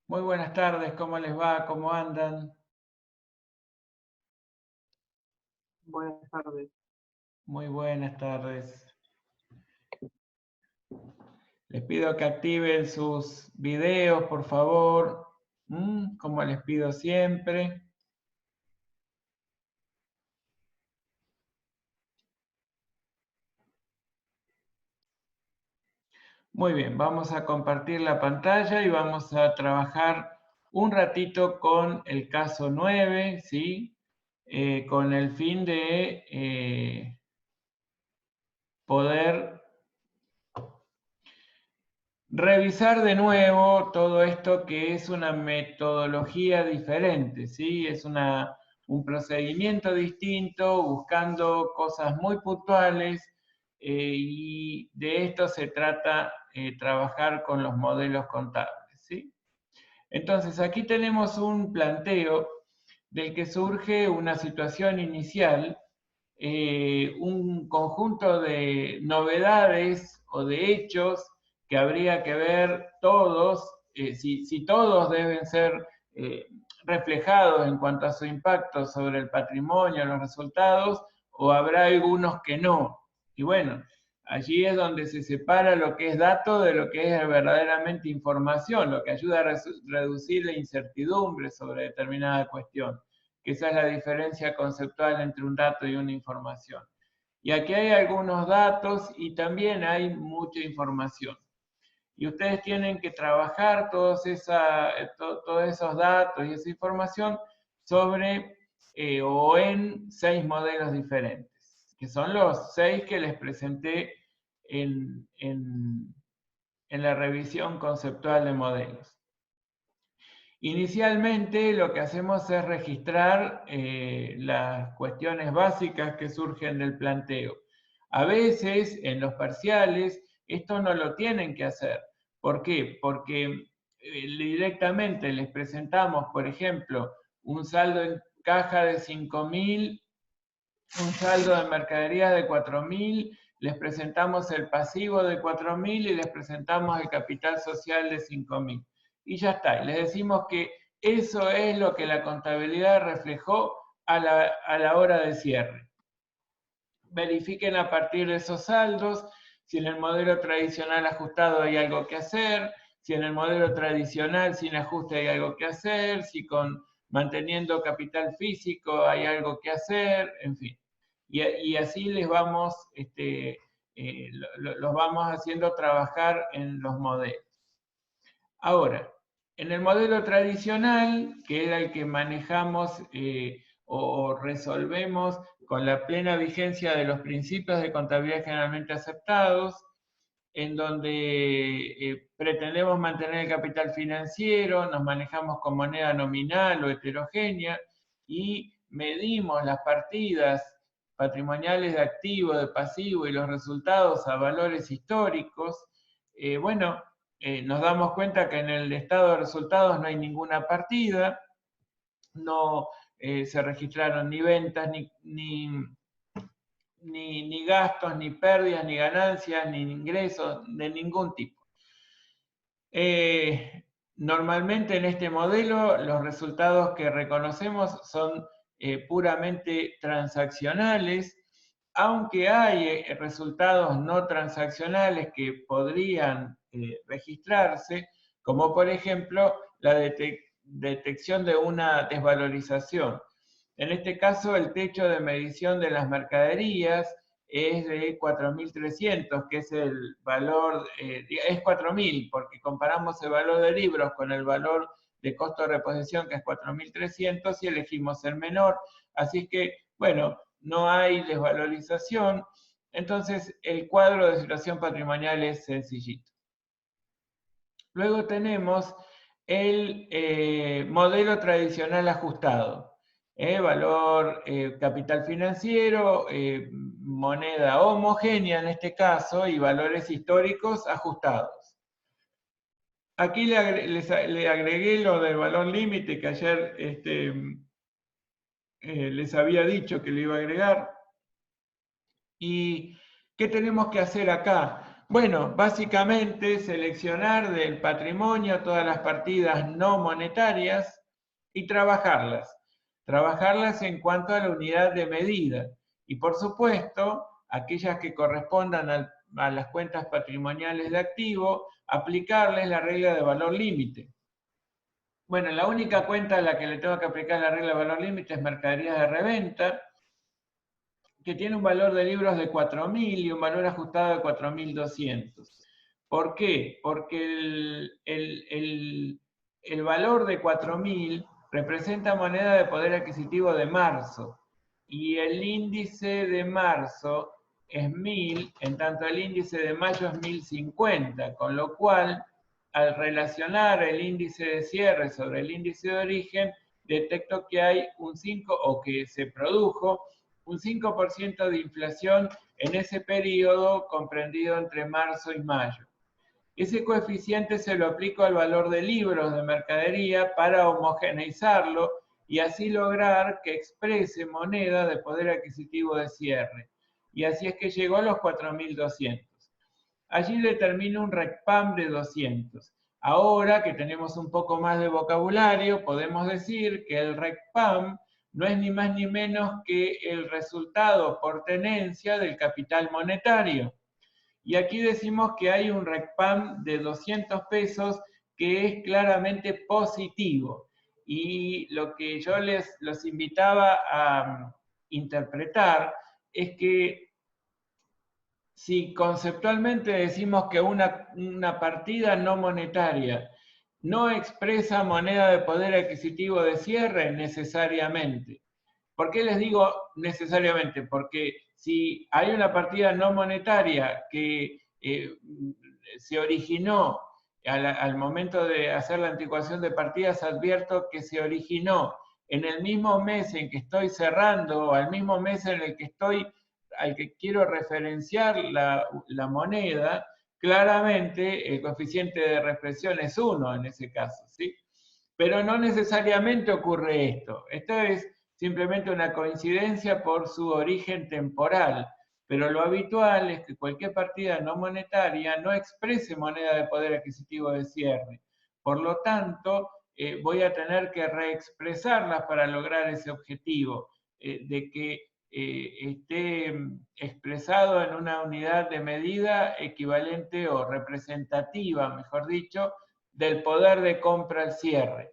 Muy buenas tardes, ¿cómo les va? ¿Cómo andan? Buenas tardes. Muy buenas tardes. Les pido que activen sus videos, por favor, como les pido siempre. Muy bien, vamos a compartir la pantalla y vamos a trabajar un ratito con el caso 9, ¿sí? Con el fin de poder revisar de nuevo todo esto que es una metodología diferente, ¿sí? Es un procedimiento distinto, buscando cosas muy puntuales, y de esto se trata trabajar con los modelos contables, ¿sí? Entonces, aquí tenemos un planteo del que surge una situación inicial, un conjunto de novedades o de hechos que habría que ver todos, si todos deben ser eh, reflejados en cuanto a su impacto sobre el patrimonio, los resultados, o habrá algunos que no. Y bueno, allí es donde se separa lo que es dato de lo que es verdaderamente información, lo que ayuda a reducir la incertidumbre sobre determinada cuestión, que esa es la diferencia conceptual entre un dato y una información. Y aquí hay algunos datos y también hay mucha información. Y ustedes tienen que trabajar todos esos datos y esa información sobre o en 6 modelos diferentes, que son los 6 que les presenté en la revisión conceptual de modelos. Inicialmente lo que hacemos es registrar las cuestiones básicas que surgen del planteo. A veces en los parciales esto no lo tienen que hacer. ¿Por qué? Porque directamente les presentamos, por ejemplo, un saldo en caja de 5.000, un saldo de mercadería de 4.000, les presentamos el pasivo de 4.000 y les presentamos el capital social de 5.000. Y ya está, y les decimos que eso es lo que la contabilidad reflejó a la hora de cierre. Verifiquen a partir de esos saldos si en el modelo tradicional ajustado hay algo que hacer, si en el modelo tradicional sin ajuste hay algo que hacer, si con manteniendo capital físico hay algo que hacer, en fin. Y así les vamos, los vamos haciendo trabajar en los modelos. Ahora, en el modelo tradicional, que era el que manejamos o resolvemos con la plena vigencia de los principios de contabilidad generalmente aceptados, en donde pretendemos mantener el capital financiero, nos manejamos con moneda nominal o heterogénea y medimos las partidas patrimoniales de activo, de pasivo y los resultados a valores históricos. Bueno, nos damos cuenta que en el estado de resultados no hay ninguna partida, no se registraron ni ventas, ni gastos, ni pérdidas, ni ganancias, ni ingresos de ningún tipo. Normalmente en este modelo los resultados que reconocemos son puramente transaccionales, aunque hay resultados no transaccionales que podrían registrarse, como por ejemplo la detección de una desvalorización. En este caso, el techo de medición de las mercaderías es de 4.300, que es el valor, es 4.000, porque comparamos el valor de libros con el valor de costo de reposición, que es 4.300, y elegimos el menor. Así que, bueno, no hay desvalorización. Entonces, el cuadro de situación patrimonial es sencillito. Luego tenemos el modelo tradicional ajustado. Valor, capital financiero, moneda homogénea en este caso y valores históricos ajustados. Aquí le agregué lo del valor límite que ayer les había dicho que le iba a agregar. ¿Y qué tenemos que hacer acá? Bueno, básicamente seleccionar del patrimonio todas las partidas no monetarias y trabajarlas. Trabajarlas en cuanto a la unidad de medida. Y por supuesto, aquellas que correspondan a las cuentas patrimoniales de activo, aplicarles la regla de valor límite. Bueno, la única cuenta a la que le tengo que aplicar la regla de valor límite es mercaderías de reventa, que tiene un valor de libros de 4.000 y un valor ajustado de 4.200. ¿Por qué? Porque el valor de 4.000 representa moneda de poder adquisitivo de marzo y el índice de marzo es 1.000, en tanto el índice de mayo es 1.050, con lo cual al relacionar el índice de cierre sobre el índice de origen, detecto que hay un 5 o que se produjo un 5% de inflación en ese periodo comprendido entre marzo y mayo. Ese coeficiente se lo aplico al valor de libros de mercadería para homogeneizarlo y así lograr que exprese moneda de poder adquisitivo de cierre. Y así es que llegó a los 4.200. Allí determino un RECPAM de 200. Ahora que tenemos un poco más de vocabulario, podemos decir que el RECPAM no es ni más ni menos que el resultado por tenencia del capital monetario. Y aquí decimos que hay un RECPAM de 200 pesos que es claramente positivo. Y lo que yo los invitaba a interpretar es que si conceptualmente decimos que una partida no monetaria no expresa moneda de poder adquisitivo de cierre necesariamente. ¿Por qué les digo necesariamente? Porque si hay una partida no monetaria que se originó al momento de hacer la anticuación de partidas, advierto que se originó en el mismo mes en que estoy cerrando o al mismo mes en el que al que quiero referenciar la moneda, claramente el coeficiente de reexpresión es 1 en ese caso, ¿sí? Pero no necesariamente ocurre esto. Esto es simplemente una coincidencia por su origen temporal, pero lo habitual es que cualquier partida no monetaria no exprese moneda de poder adquisitivo de cierre. Por lo tanto, voy a tener que reexpresarlas para lograr ese objetivo, de que esté expresado en una unidad de medida equivalente o representativa, mejor dicho, del poder de compra al cierre.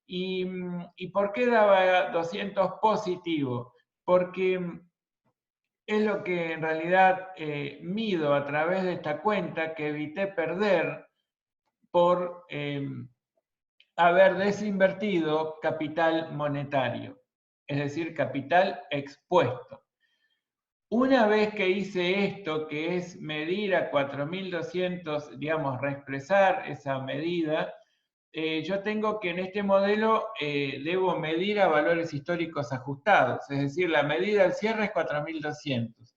¿Y por qué daba 200 positivo? Porque es lo que en realidad mido a través de esta cuenta que evité perder por haber desinvertido capital monetario, es decir, capital expuesto. Una vez que hice esto, que es medir a 4.200, digamos, reexpresar esa medida, yo tengo que en este modelo debo medir a valores históricos ajustados, es decir, la medida al cierre es 4.200.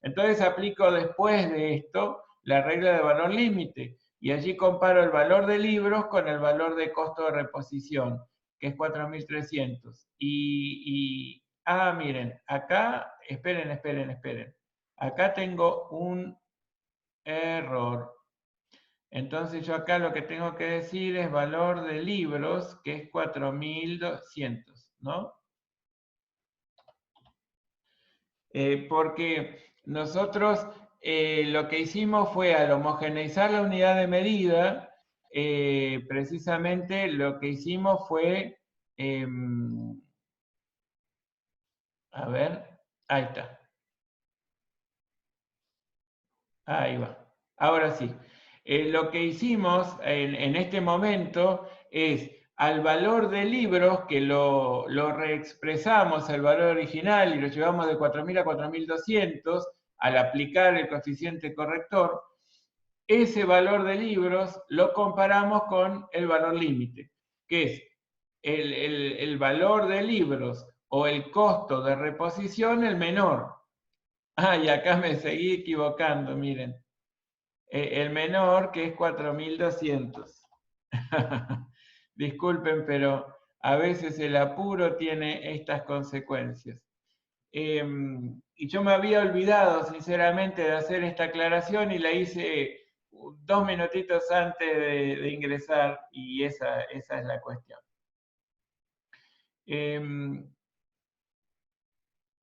Entonces aplico después de esto la regla de valor límite y allí comparo el valor de libros con el valor de costo de reposición, que es 4.300. Miren, acá, esperen. Acá tengo un error. Entonces yo acá lo que tengo que decir es valor de libros, que es 4.200, ¿no? Porque nosotros lo que hicimos fue al homogeneizar la unidad de medida, precisamente lo que hicimos fue, a ver, ahí está. Ahí va. Ahora sí. Lo que hicimos en este momento es al valor de libros, que lo reexpresamos al valor original y lo llevamos de 4.000 a 4.200, al aplicar el coeficiente corrector, ese valor de libros lo comparamos con el valor límite, que es el valor de libros o el costo de reposición el menor. Y acá me seguí equivocando, miren. El menor, que es 4.200. Disculpen, pero a veces el apuro tiene estas consecuencias. Y yo me había olvidado, sinceramente, de hacer esta aclaración y la hice 2 minutitos antes de ingresar, y esa es la cuestión.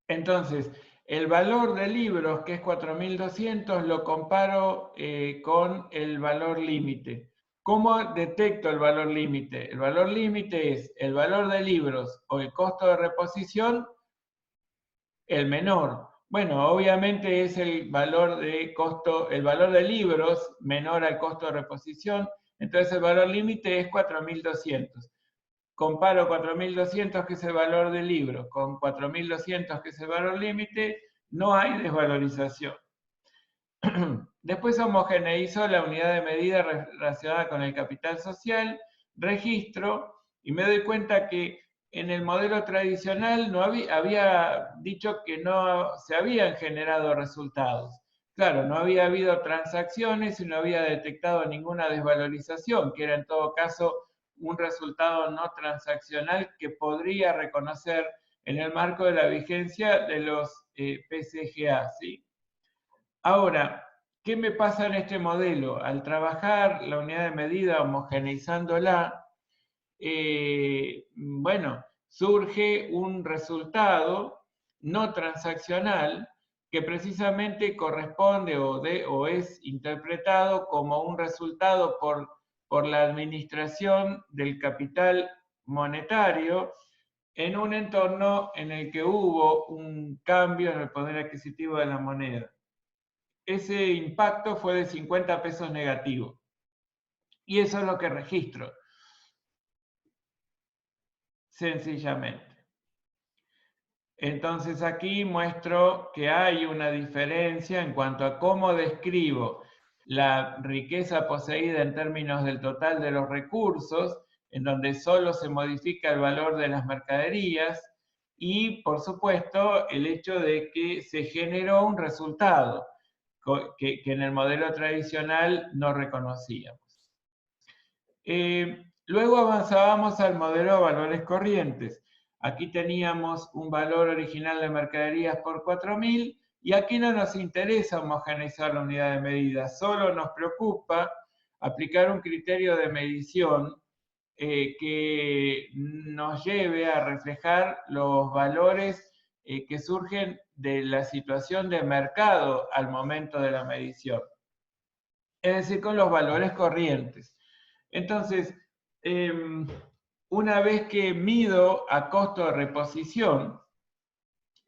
Entonces, el valor de libros, que es 4.200, lo comparo con el valor límite. ¿Cómo detecto el valor límite? El valor límite es el valor de libros o el costo de reposición, el menor. Bueno, obviamente es el valor de costo, el valor de libros menor al costo de reposición, entonces el valor límite es 4.200. Comparo 4.200, que es el valor del libro, con 4.200, que es el valor límite, no hay desvalorización. Después homogeneizo la unidad de medida relacionada con el capital social, registro, y me doy cuenta que en el modelo tradicional no había dicho que no se habían generado resultados. Claro, no había habido transacciones y no había detectado ninguna desvalorización, que era en todo caso un resultado no transaccional que podría reconocer en el marco de la vigencia de los PCGA, ¿sí? Ahora, ¿qué me pasa en este modelo? Al trabajar la unidad de medida homogeneizándola, bueno, surge un resultado no transaccional que precisamente corresponde o es interpretado como un resultado por la administración del capital monetario en un entorno en el que hubo un cambio en el poder adquisitivo de la moneda. Ese impacto fue de 50 pesos negativo. Y eso es lo que registro, sencillamente. Entonces aquí muestro que hay una diferencia en cuanto a cómo describo la riqueza poseída en términos del total de los recursos, en donde solo se modifica el valor de las mercaderías, y por supuesto el hecho de que se generó un resultado que en el modelo tradicional no reconocíamos. Luego avanzábamos al modelo de valores corrientes. Aquí teníamos un valor original de mercaderías por 4.000, y aquí no nos interesa homogeneizar la unidad de medida, solo nos preocupa aplicar un criterio de medición que nos lleve a reflejar los valores que surgen de la situación de mercado al momento de la medición, es decir, con los valores corrientes. Entonces, una vez que mido a costo de reposición,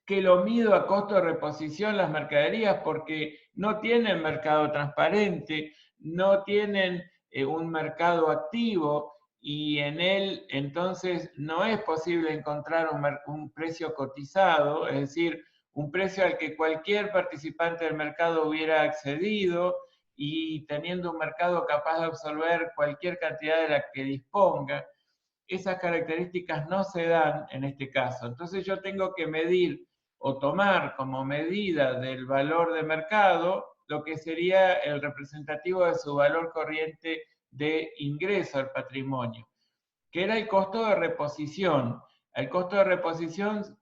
que lo mido a costo de reposición las mercaderías porque no tienen mercado transparente, no tienen un mercado activo, y en él entonces no es posible encontrar un precio cotizado, es decir, un precio al que cualquier participante del mercado hubiera accedido, y teniendo un mercado capaz de absorber cualquier cantidad de la que disponga. Esas características no se dan en este caso. Entonces yo tengo que medir o tomar como medida del valor de mercado lo que sería el representativo de su valor corriente de ingreso al patrimonio, que era el costo de reposición. El costo de reposición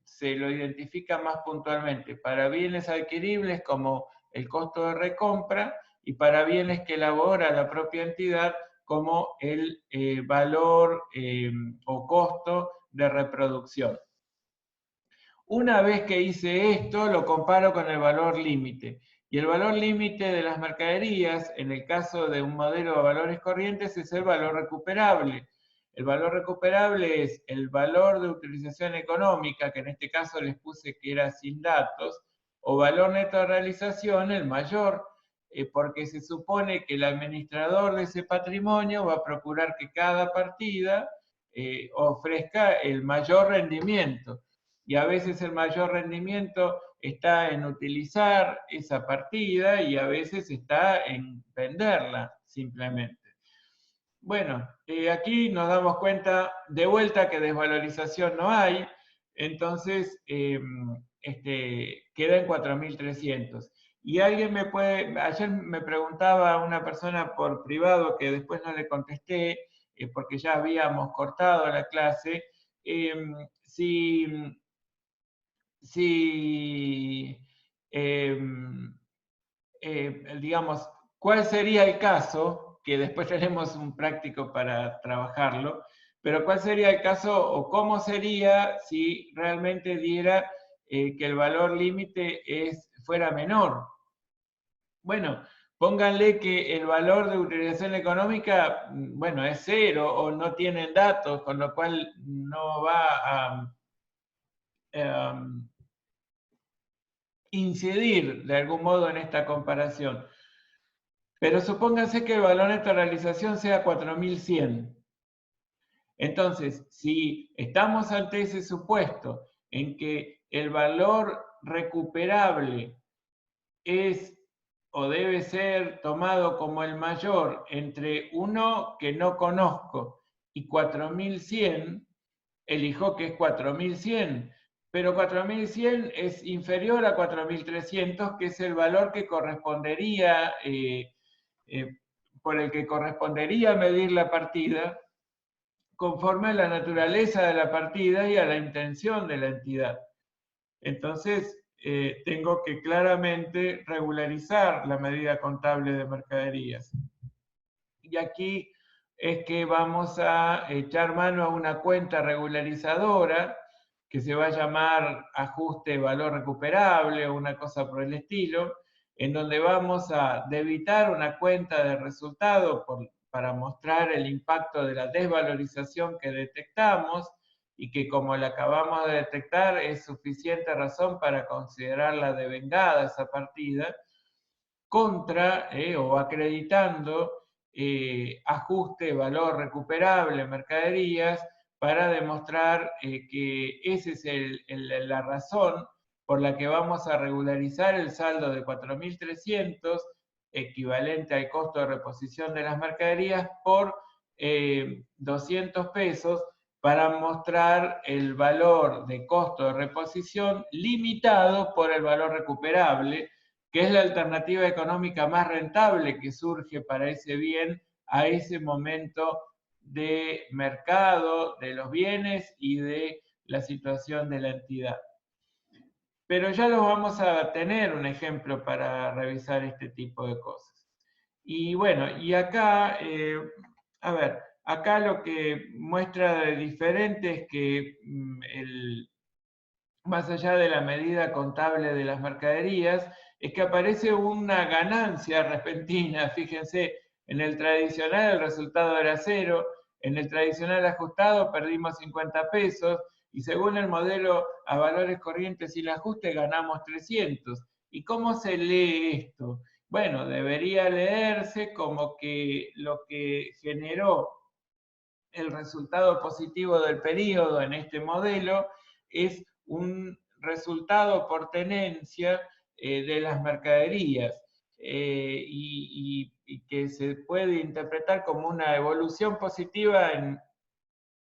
se lo identifica más puntualmente para bienes adquiribles como el costo de recompra, y para bienes que elabora la propia entidad como el valor o costo de reproducción. Una vez que hice esto, lo comparo con el valor límite. Y el valor límite de las mercaderías, en el caso de un modelo de valores corrientes, es el valor recuperable. El valor recuperable es el valor de utilización económica, que en este caso les puse que era sin datos, o valor neto de realización, el mayor, porque se supone que el administrador de ese patrimonio va a procurar que cada partida ofrezca el mayor rendimiento. Y a veces el mayor rendimiento está en utilizar esa partida, y a veces está en venderla simplemente. Bueno, aquí nos damos cuenta de vuelta que desvalorización no hay, entonces queda en 4.300. Y alguien ayer me preguntaba una persona por privado, que después no le contesté porque ya habíamos cortado la clase, si digamos, ¿cuál sería el caso? Que después tenemos un práctico para trabajarlo, pero ¿cuál sería el caso o cómo sería si realmente diera que el valor límite fuera menor? Bueno, pónganle que el valor de utilización económica, bueno, es cero o no tienen datos, con lo cual no va a incidir de algún modo en esta comparación. Pero supónganse que el valor de realización sea 4100. Entonces, si estamos ante ese supuesto en que el valor recuperable es o debe ser tomado como el mayor entre uno que no conozco y 4100, elijo que es 4100, pero 4100 es inferior a 4300, que es el valor que correspondería, por el que correspondería medir la partida, conforme a la naturaleza de la partida y a la intención de la entidad. Entonces, tengo que claramente regularizar la medida contable de mercaderías. Y aquí es que vamos a echar mano a una cuenta regularizadora que se va a llamar ajuste valor recuperable o una cosa por el estilo, en donde vamos a debitar una cuenta de resultado para mostrar el impacto de la desvalorización que detectamos y que, como la acabamos de detectar, es suficiente razón para considerarla devengada esa partida, contra o acreditando ajuste valor recuperable mercaderías para demostrar que esa es la razón por la que vamos a regularizar el saldo de 4.300, equivalente al costo de reposición de las mercaderías, por 200 pesos, para mostrar el valor de costo de reposición limitado por el valor recuperable, que es la alternativa económica más rentable que surge para ese bien a ese momento de mercado de los bienes y de la situación de la entidad. Pero ya lo vamos a tener un ejemplo para revisar este tipo de cosas. Y bueno, y acá, a ver, acá lo que muestra de diferente es que más allá de la medida contable de las mercaderías, es que aparece una ganancia repentina. Fíjense, en el tradicional el resultado era cero, en el tradicional ajustado perdimos 50 pesos, y según el modelo a valores corrientes sin ajuste ganamos 300. ¿Y cómo se lee esto? Bueno, debería leerse como que lo que generó el resultado positivo del periodo en este modelo es un resultado por tenencia de las mercaderías, y que se puede interpretar como una evolución positiva en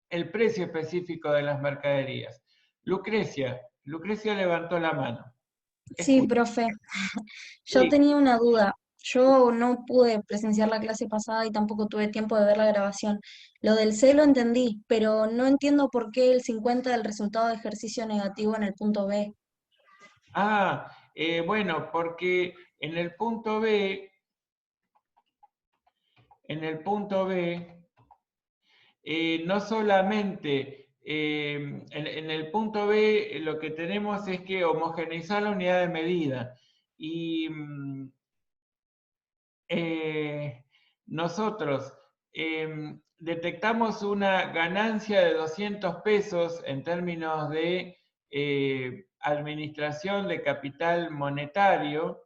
el precio específico de las mercaderías. Lucrecia levantó la mano. Sí, Escucha. profe. Yo Sí. tenía una duda. Yo no pude presenciar la clase pasada y tampoco tuve tiempo de ver la grabación. Lo del C lo entendí, pero no entiendo por qué el 50 del resultado de ejercicio negativo en el punto B. Bueno, porque en el punto B, no solamente en el punto B lo que tenemos es que homogeneizar la unidad de medida. Y nosotros detectamos una ganancia de 200 pesos en términos de administración de capital monetario,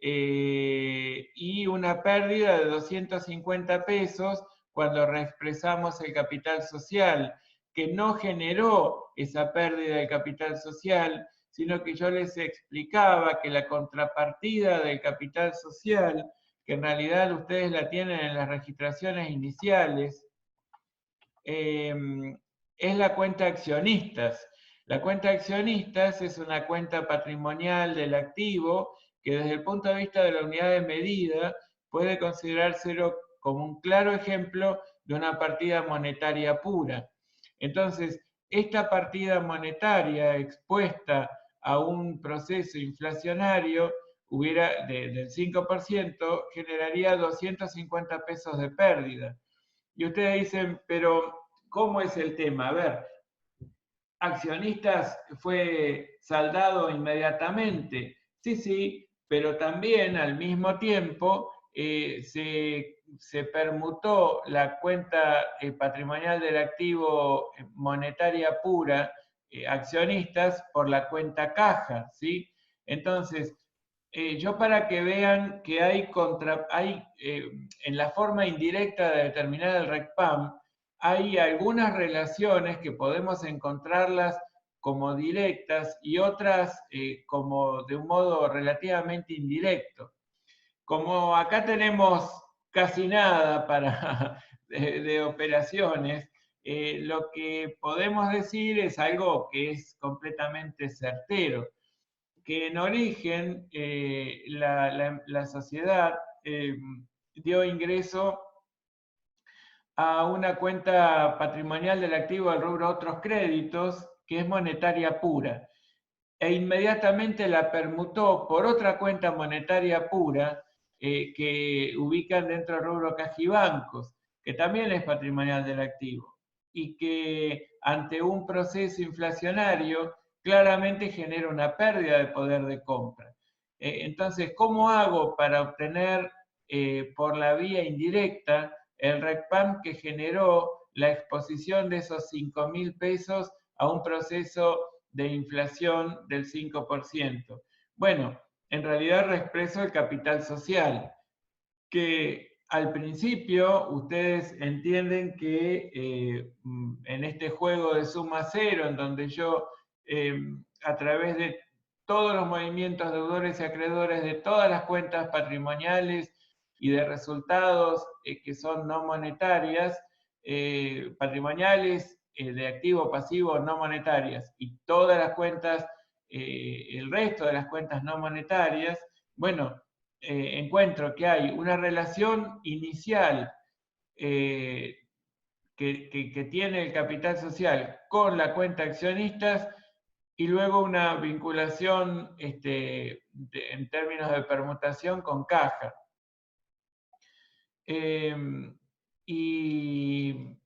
y una pérdida de 250 pesos cuando reexpresamos el capital social, que no generó esa pérdida de capital social, sino que yo les explicaba que la contrapartida del capital social, que en realidad ustedes la tienen en las registraciones iniciales, es la cuenta accionistas. La cuenta accionistas es una cuenta patrimonial del activo que, desde el punto de vista de la unidad de medida, puede considerárselo como un claro ejemplo de una partida monetaria pura. Entonces, esta partida monetaria expuesta a un proceso inflacionario del 5%, generaría 250 pesos de pérdida. Y ustedes dicen, pero ¿cómo es el tema? A ver, accionistas fue saldado inmediatamente. Sí, sí, pero también al mismo tiempo se permutó la cuenta patrimonial del activo monetaria pura, accionistas, por la cuenta caja, ¿sí? Entonces, yo para que vean que hay en la forma indirecta de determinar el RECPAM, hay algunas relaciones que podemos encontrarlas como directas y otras como de un modo relativamente indirecto. Como acá tenemos casi nada de operaciones, lo que podemos decir es algo que es completamente certero, que en origen la sociedad dio ingreso a una cuenta patrimonial del activo del rubro otros créditos, que es monetaria pura, e inmediatamente la permutó por otra cuenta monetaria pura que ubican dentro del rubro cajibancos, que también es patrimonial del activo, y que ante un proceso inflacionario claramente genera una pérdida de poder de compra. Entonces, ¿cómo hago para obtener por la vía indirecta el RECPAM que generó la exposición de esos 5.000 pesos a un proceso de inflación del 5%? Bueno, en realidad reexpreso el capital social, que al principio ustedes entienden que en este juego de suma cero, en donde yo a través de todos los movimientos deudores y acreedores de todas las cuentas patrimoniales y de resultados que son no monetarias, patrimoniales, de activo, pasivo, no monetarias, y todas las cuentas, el resto de las cuentas no monetarias, bueno, encuentro que hay una relación inicial que tiene el capital social con la cuenta accionistas y luego una vinculación en términos de permutación con caja. Y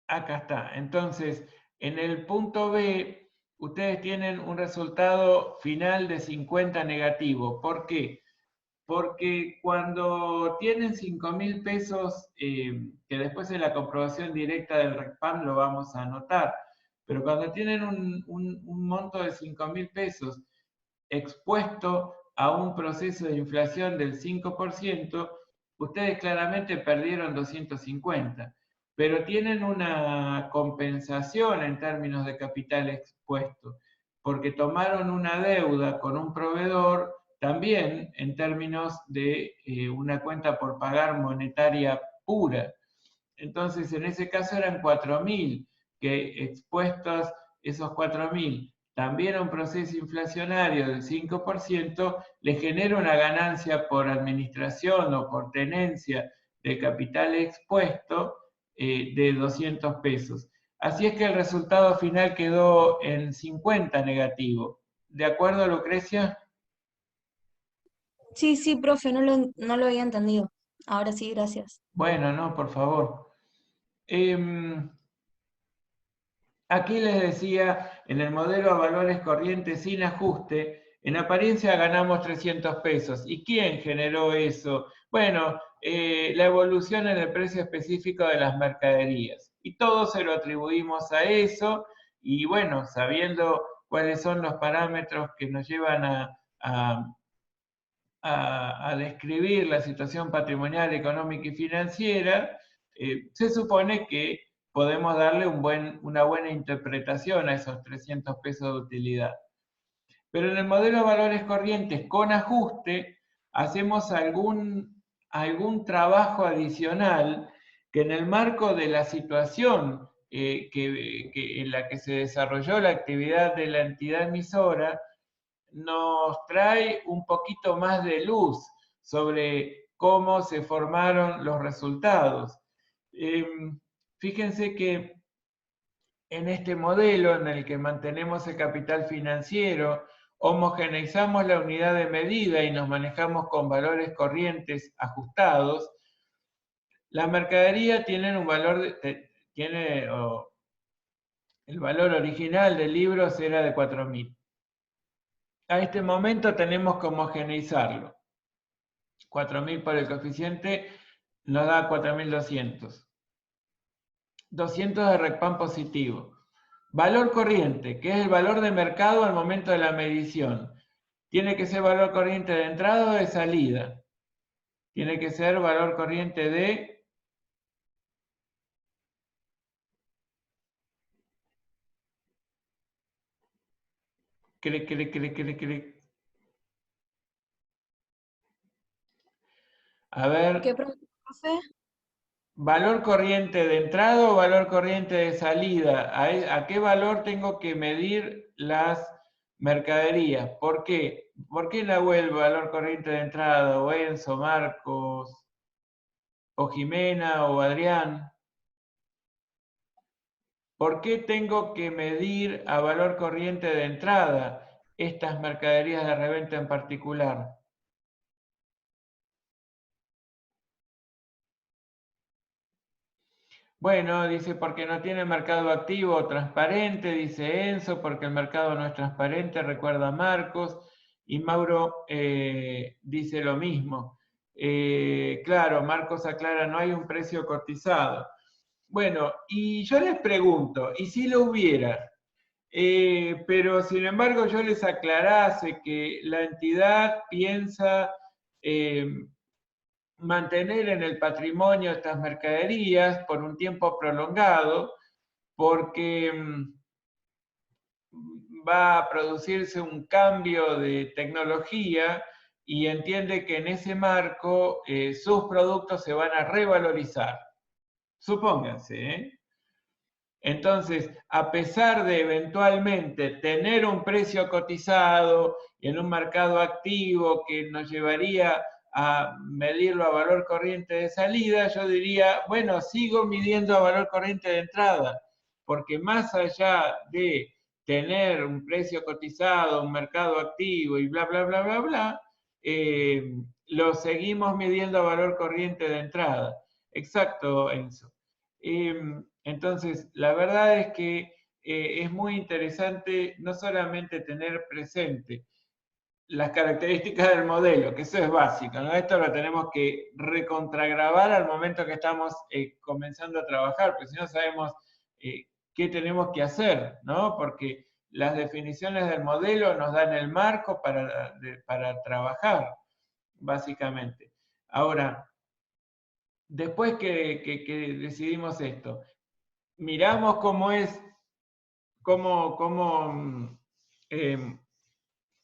acá está. Entonces, en el punto B, ustedes tienen un resultado final de 50 negativo. ¿Por qué? Porque cuando tienen 5.000 pesos, que después en la comprobación directa del RECPAM lo vamos a anotar, pero cuando tienen un monto de 5.000 pesos expuesto a un proceso de inflación del 5%, ustedes claramente perdieron 250, pero tienen una compensación en términos de capital expuesto, porque tomaron una deuda con un proveedor también en términos de una cuenta por pagar monetaria pura. Entonces, en ese caso eran 4.000, que expuestos esos 4.000 también a un proceso inflacionario del 5%, le genera una ganancia por administración o por tenencia de capital expuesto de 200 pesos. Así es que el resultado final quedó en 50 negativo. ¿De acuerdo, Lucrecia? Sí, sí, profe, no lo había entendido. Ahora sí, gracias. Bueno, no, por favor. Aquí les decía, en el modelo a valores corrientes sin ajuste, en apariencia ganamos 300 pesos. ¿Y quién generó eso? Bueno, la evolución en el precio específico de las mercaderías. Y todo se lo atribuimos a eso, y bueno, sabiendo cuáles son los parámetros que nos llevan a describir la situación patrimonial, económica y financiera, se supone que podemos darle una buena interpretación a esos 300 pesos de utilidad. Pero en el modelo de valores corrientes con ajuste, hacemos algún trabajo adicional que en el marco de la situación en la que se desarrolló la actividad de la entidad emisora, nos trae un poquito más de luz sobre cómo se formaron los resultados. Fíjense que en este modelo en el que mantenemos el capital financiero, homogeneizamos la unidad de medida y nos manejamos con valores corrientes ajustados, la mercadería tiene un valor, el valor original del libro era de 4.000. A este momento tenemos que homogeneizarlo. 4.000 por el coeficiente nos da 4.200. 200 de RECPAM positivo. Valor corriente, que es el valor de mercado al momento de la medición. Tiene que ser valor corriente de entrada o de salida. Tiene que ser valor corriente de... A ver... ¿Qué pregunta, profe? ¿Valor corriente de entrada o valor corriente de salida? ¿A qué valor tengo que medir las mercaderías? ¿Por qué? ¿Por qué Nahuel valor corriente de entrada? ¿O Enzo, Marcos, o Jimena, o Adrián? ¿Por qué tengo que medir a valor corriente de entrada estas mercaderías de reventa en particular? Bueno, dice, porque no tiene mercado activo o transparente, dice Enzo, porque el mercado no es transparente, recuerda a Marcos, y Mauro dice lo mismo. Claro, Marcos aclara, no hay un precio cotizado. Bueno, y yo les pregunto, ¿y si lo hubiera? Pero sin embargo yo les aclarase que la entidad piensa mantener en el patrimonio estas mercaderías por un tiempo prolongado, porque va a producirse un cambio de tecnología y entiende que en ese marco sus productos se van a revalorizar. Supónganse, ¿eh? Entonces, a pesar de eventualmente tener un precio cotizado en un mercado activo que nos llevaría a medirlo a valor corriente de salida, yo diría, bueno, sigo midiendo a valor corriente de entrada, porque más allá de tener un precio cotizado, un mercado activo y bla, bla, bla, bla, bla, lo seguimos midiendo a valor corriente de entrada. Exacto, Enzo. Entonces, la verdad es que es muy interesante no solamente tener presente las características del modelo, que eso es básico, ¿no? Esto lo tenemos que recontragrabar al momento que estamos comenzando a trabajar, porque si no sabemos qué tenemos que hacer, ¿no? Porque las definiciones del modelo nos dan el marco para trabajar, básicamente. Ahora, después que decidimos esto, miramos cómo es,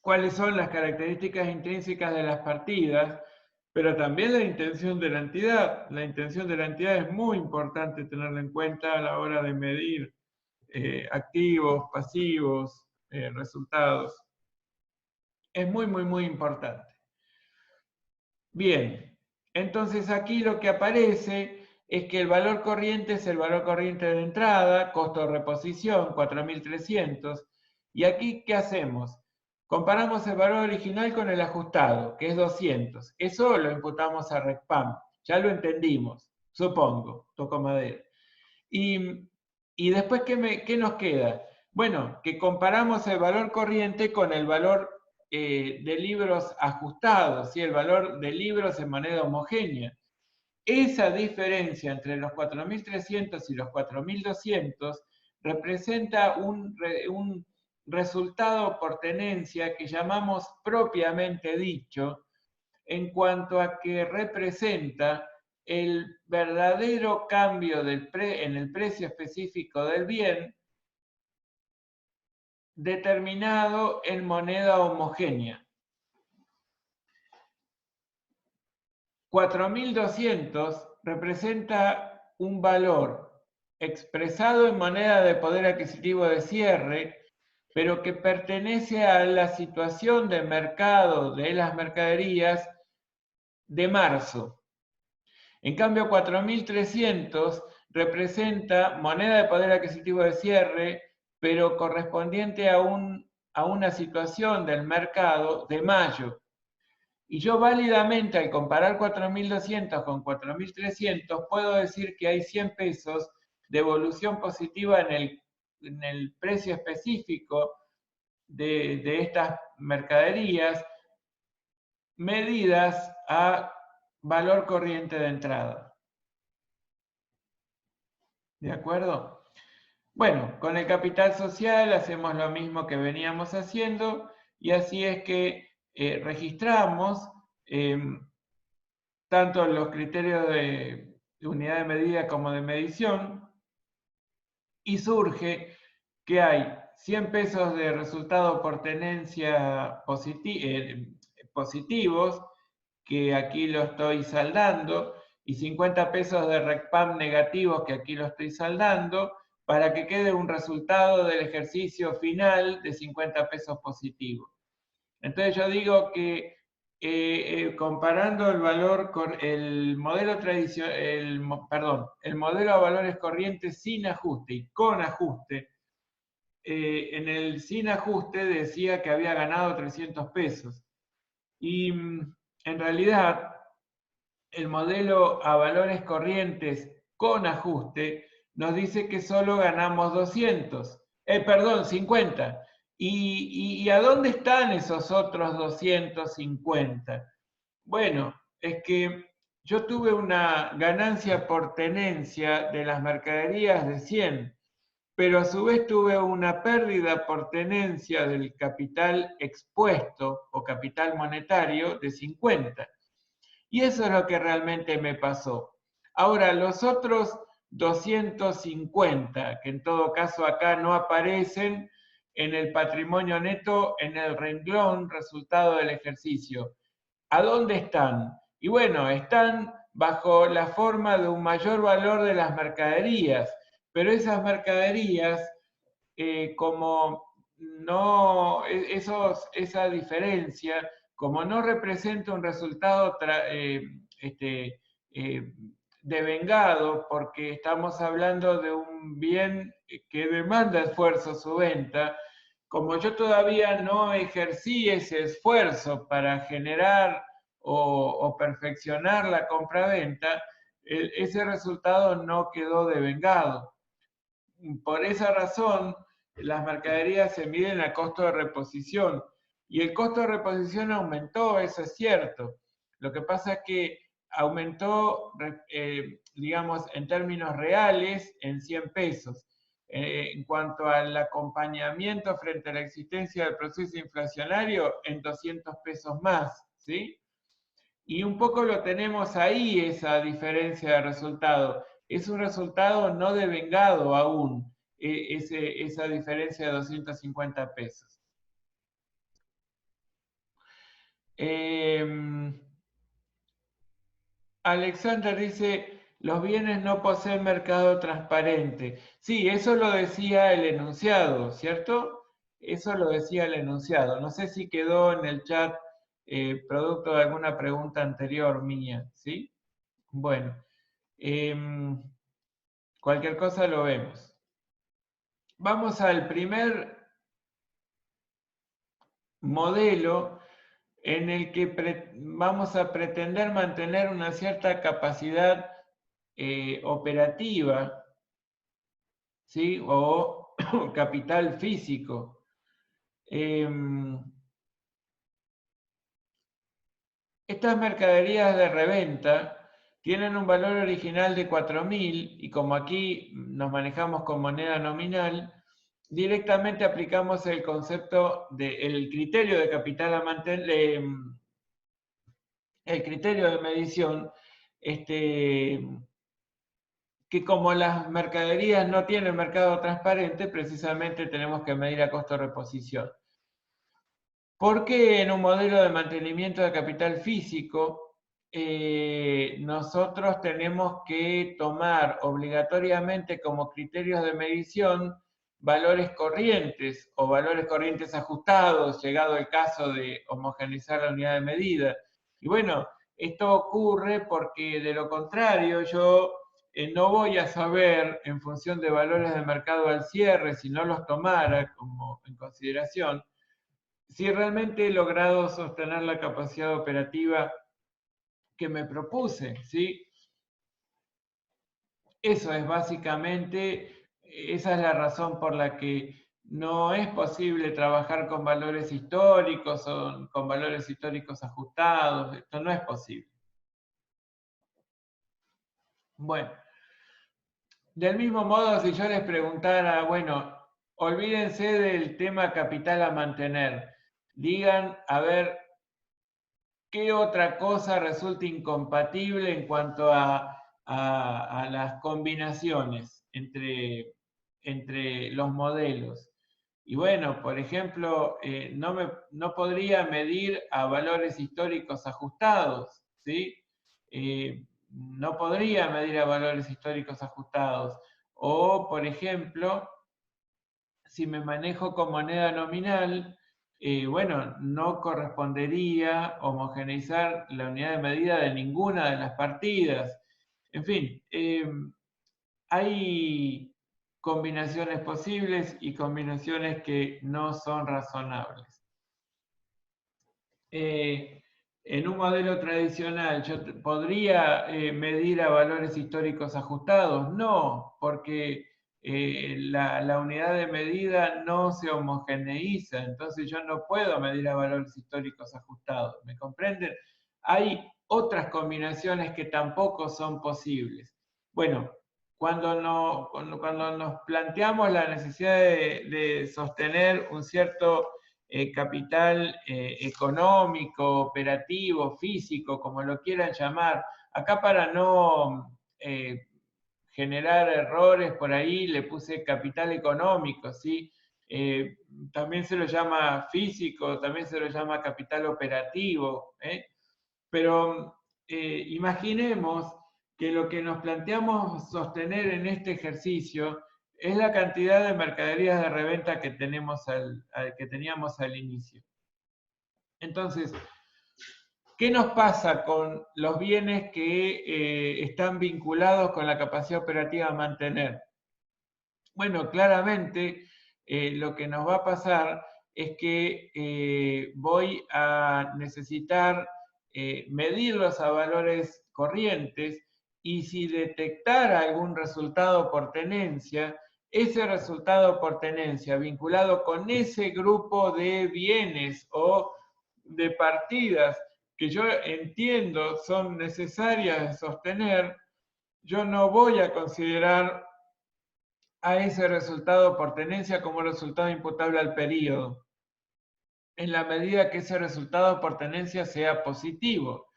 cuáles son las características intrínsecas de las partidas, pero también la intención de la entidad. La intención de la entidad es muy importante tenerla en cuenta a la hora de medir activos, pasivos, resultados. Es muy, muy, muy importante. Bien, entonces aquí lo que aparece es que el valor corriente es el valor corriente de entrada, costo de reposición, 4.300. ¿Y aquí qué hacemos? Comparamos el valor original con el ajustado, que es 200. Eso lo imputamos a RECPAM. Ya lo entendimos, supongo, toco madera. Y después, ¿qué nos queda? Bueno, que comparamos el valor corriente con el valor de libros ajustados, ¿sí? El valor de libros en moneda homogénea. Esa diferencia entre los 4.300 y los 4.200 representa un resultado por tenencia que llamamos propiamente dicho, en cuanto a que representa el verdadero cambio en el precio específico del bien determinado en moneda homogénea. 4.200 representa un valor expresado en moneda de poder adquisitivo de cierre, pero que pertenece a la situación de mercado de las mercaderías de marzo. En cambio, 4.300 representa moneda de poder adquisitivo de cierre, pero correspondiente a una situación del mercado de mayo. Y yo válidamente, al comparar 4.200 con 4.300, puedo decir que hay 100 pesos de evolución positiva en el precio específico de estas mercaderías, medidas a valor corriente de entrada. ¿De acuerdo? Bueno, con el capital social hacemos lo mismo que veníamos haciendo, y así es que registramos tanto los criterios de unidad de medida como de medición, y surge que hay 100 pesos de resultado por tenencia positivos, que aquí lo estoy saldando, y 50 pesos de RECPAM negativos, que aquí lo estoy saldando, para que quede un resultado del ejercicio final de 50 pesos positivos. Entonces yo digo que comparando el valor con el modelo tradicional, el modelo a valores corrientes sin ajuste y con ajuste, en el sin ajuste decía que había ganado 300 pesos. Y en realidad, el modelo a valores corrientes con ajuste nos dice que solo ganamos 50. ¿Y a dónde están esos otros 250? Bueno, es que yo tuve una ganancia por tenencia de las mercaderías de 100, pero a su vez tuve una pérdida por tenencia del capital expuesto o capital monetario de 50. Y eso es lo que realmente me pasó. Ahora, los otros 250, que en todo caso acá no aparecen en el patrimonio neto, en el renglón resultado del ejercicio. ¿A dónde están? Y bueno, están bajo la forma de un mayor valor de las mercaderías, pero esas mercaderías, como no, esa diferencia, como no representa un resultado devengado, porque estamos hablando de un bien que demanda esfuerzo su venta, como yo todavía no ejercí ese esfuerzo para generar o perfeccionar la compra-venta, ese resultado no quedó devengado. Por esa razón, las mercaderías se miden a costo de reposición, y el costo de reposición aumentó, eso es cierto. Lo que pasa es que aumentó, digamos, en términos reales, en 100 pesos. En cuanto al acompañamiento frente a la existencia del proceso inflacionario, en 200 pesos más, ¿sí? Y un poco lo tenemos ahí, esa diferencia de resultado. Es un resultado no devengado aún, esa diferencia de 250 pesos. Alexander dice, los bienes no poseen mercado transparente. Sí, eso lo decía el enunciado, ¿cierto? Eso lo decía el enunciado. No sé si quedó en el chat producto de alguna pregunta anterior mía, ¿sí? Bueno, cualquier cosa lo vemos. Vamos al primer modelo en el que vamos a pretender mantener una cierta capacidad operativa, ¿sí? O capital físico. Estas mercaderías de reventa tienen un valor original de 4.000, y como aquí nos manejamos con moneda nominal, directamente aplicamos el concepto del criterio de capital a mantener, el criterio de medición, que como las mercaderías no tienen mercado transparente, precisamente tenemos que medir a costo de reposición. ¿Por qué en un modelo de mantenimiento de capital físico nosotros tenemos que tomar obligatoriamente como criterios de medición valores corrientes o valores corrientes ajustados, llegado el caso de homogeneizar la unidad de medida? Y bueno, esto ocurre porque de lo contrario yo no voy a saber, en función de valores de mercado al cierre, si no los tomara como en consideración, si realmente he logrado sostener la capacidad operativa que me propuse, ¿sí? Eso es básicamente, esa es la razón por la que no es posible trabajar con valores históricos o con valores históricos ajustados. Esto no es posible. Bueno, del mismo modo, si yo les preguntara, bueno, olvídense del tema capital a mantener. Digan, a ver, ¿qué otra cosa resulta incompatible en cuanto a las combinaciones entre los modelos? Y bueno, por ejemplo, no podría medir a valores históricos ajustados, ¿sí? No podría medir a valores históricos ajustados. O, por ejemplo, si me manejo con moneda nominal, bueno, no correspondería homogeneizar la unidad de medida de ninguna de las partidas. En fin, hay combinaciones posibles y combinaciones que no son razonables. En un modelo tradicional, ¿yo podría medir a valores históricos ajustados? No, porque la unidad de medida no se homogeneiza, entonces yo no puedo medir a valores históricos ajustados. ¿Me comprenden? Hay otras combinaciones que tampoco son posibles. Bueno, cuando nos planteamos la necesidad de sostener un cierto capital económico, operativo, físico, como lo quieran llamar. Acá para no generar errores por ahí le puse capital económico, ¿sí? También se lo llama físico, también se lo llama capital operativo, pero imaginemos que lo que nos planteamos sostener en este ejercicio es la cantidad de mercaderías de reventa que teníamos al inicio. Entonces, ¿qué nos pasa con los bienes que están vinculados con la capacidad operativa a mantener? Bueno, claramente lo que nos va a pasar es que voy a necesitar medirlos a valores corrientes y si detectara algún resultado por tenencia, ese resultado por tenencia vinculado con ese grupo de bienes o de partidas que yo entiendo son necesarias de sostener, yo no voy a considerar a ese resultado por tenencia como resultado imputable al periodo, en la medida que ese resultado por tenencia sea positivo.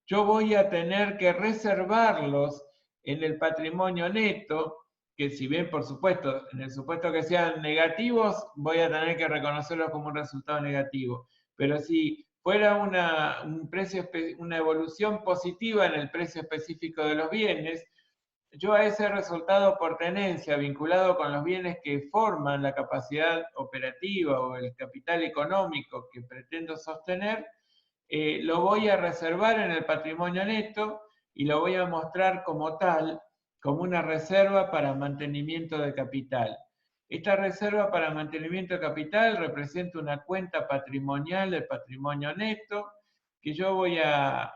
Yo voy a tener que reservarlos en el patrimonio neto, que si bien, por supuesto, en el supuesto que sean negativos, voy a tener que reconocerlos como un resultado negativo. Pero si fuera una evolución positiva en el precio específico de los bienes, yo a ese resultado por tenencia vinculado con los bienes que forman la capacidad operativa o el capital económico que pretendo sostener, lo voy a reservar en el patrimonio neto y lo voy a mostrar como tal, como una reserva para mantenimiento de capital. Esta reserva para mantenimiento de capital representa una cuenta patrimonial del patrimonio neto que yo voy a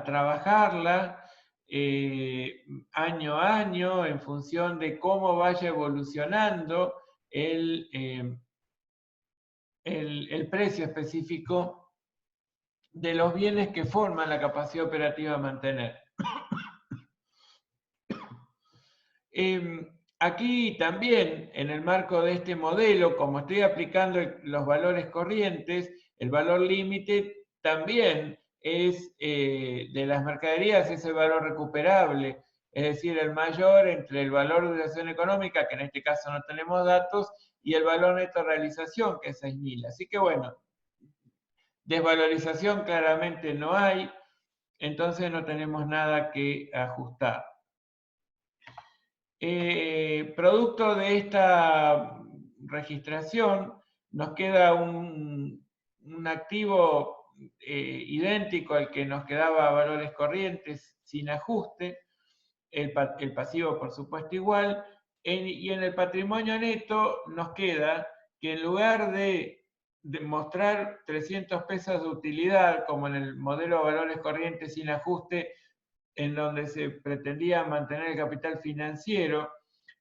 trabajarla año a año en función de cómo vaya evolucionando el precio específico de los bienes que forman la capacidad operativa a mantener. Aquí también, en el marco de este modelo, como estoy aplicando los valores corrientes, el valor límite también es de las mercaderías, es el valor recuperable, es decir, el mayor entre el valor de duración económica, que en este caso no tenemos datos, y el valor neto de realización, que es 6.000. Así que bueno, desvalorización claramente no hay, entonces no tenemos nada que ajustar. Producto de esta registración, nos queda un activo idéntico al que nos quedaba a valores corrientes sin ajuste, el pasivo por supuesto igual, y en el patrimonio neto nos queda que en lugar de mostrar 300 pesos de utilidad, como en el modelo de valores corrientes sin ajuste, en donde se pretendía mantener el capital financiero,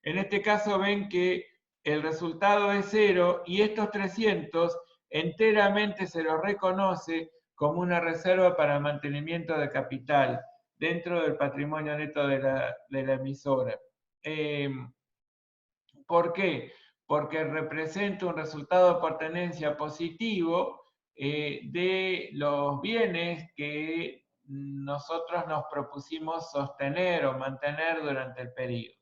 en este caso ven que el resultado es 0 y estos 300 enteramente se los reconoce como una reserva para mantenimiento de capital dentro del patrimonio neto de la emisora. ¿Por qué? Porque representa un resultado por tenencia positivo de los bienes que nosotros nos propusimos sostener o mantener durante el periodo.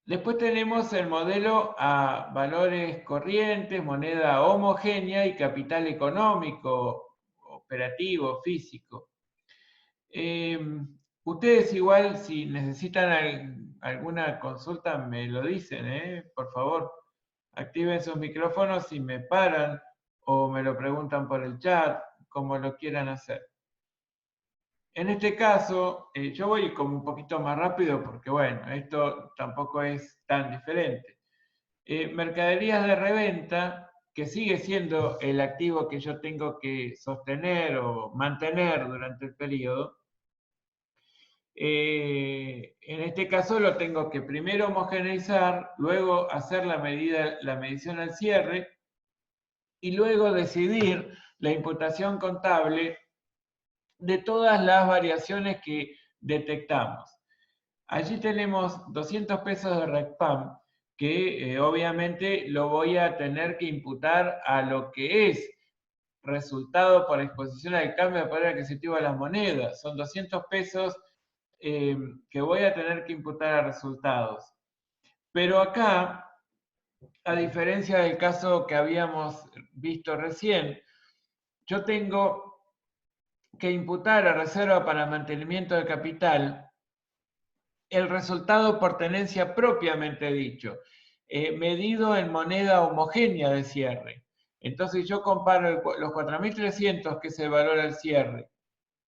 Después tenemos el modelo a valores corrientes, moneda homogénea y capital económico, operativo, físico. Ustedes igual, si necesitan alguna consulta, me lo dicen, por favor. Activen sus micrófonos si me paran o me lo preguntan por el chat, como lo quieran hacer. En este caso, yo voy como un poquito más rápido porque, bueno, esto tampoco es tan diferente. Mercaderías de reventa, que sigue siendo el activo que yo tengo que sostener o mantener durante el periodo. En este caso lo tengo que primero homogeneizar, luego hacer la medición al cierre y luego decidir la imputación contable de todas las variaciones que detectamos. Allí tenemos 200 pesos de RECPAM, que obviamente lo voy a tener que imputar a lo que es resultado por exposición al cambio de poder adquisitivo de las monedas. Son 200 pesos que voy a tener que imputar a resultados. Pero acá, a diferencia del caso que habíamos visto recién, yo tengo que imputar a reserva para mantenimiento de capital el resultado por tenencia propiamente dicho, medido en moneda homogénea de cierre. Entonces yo comparo los 4.300, que es el valor al cierre,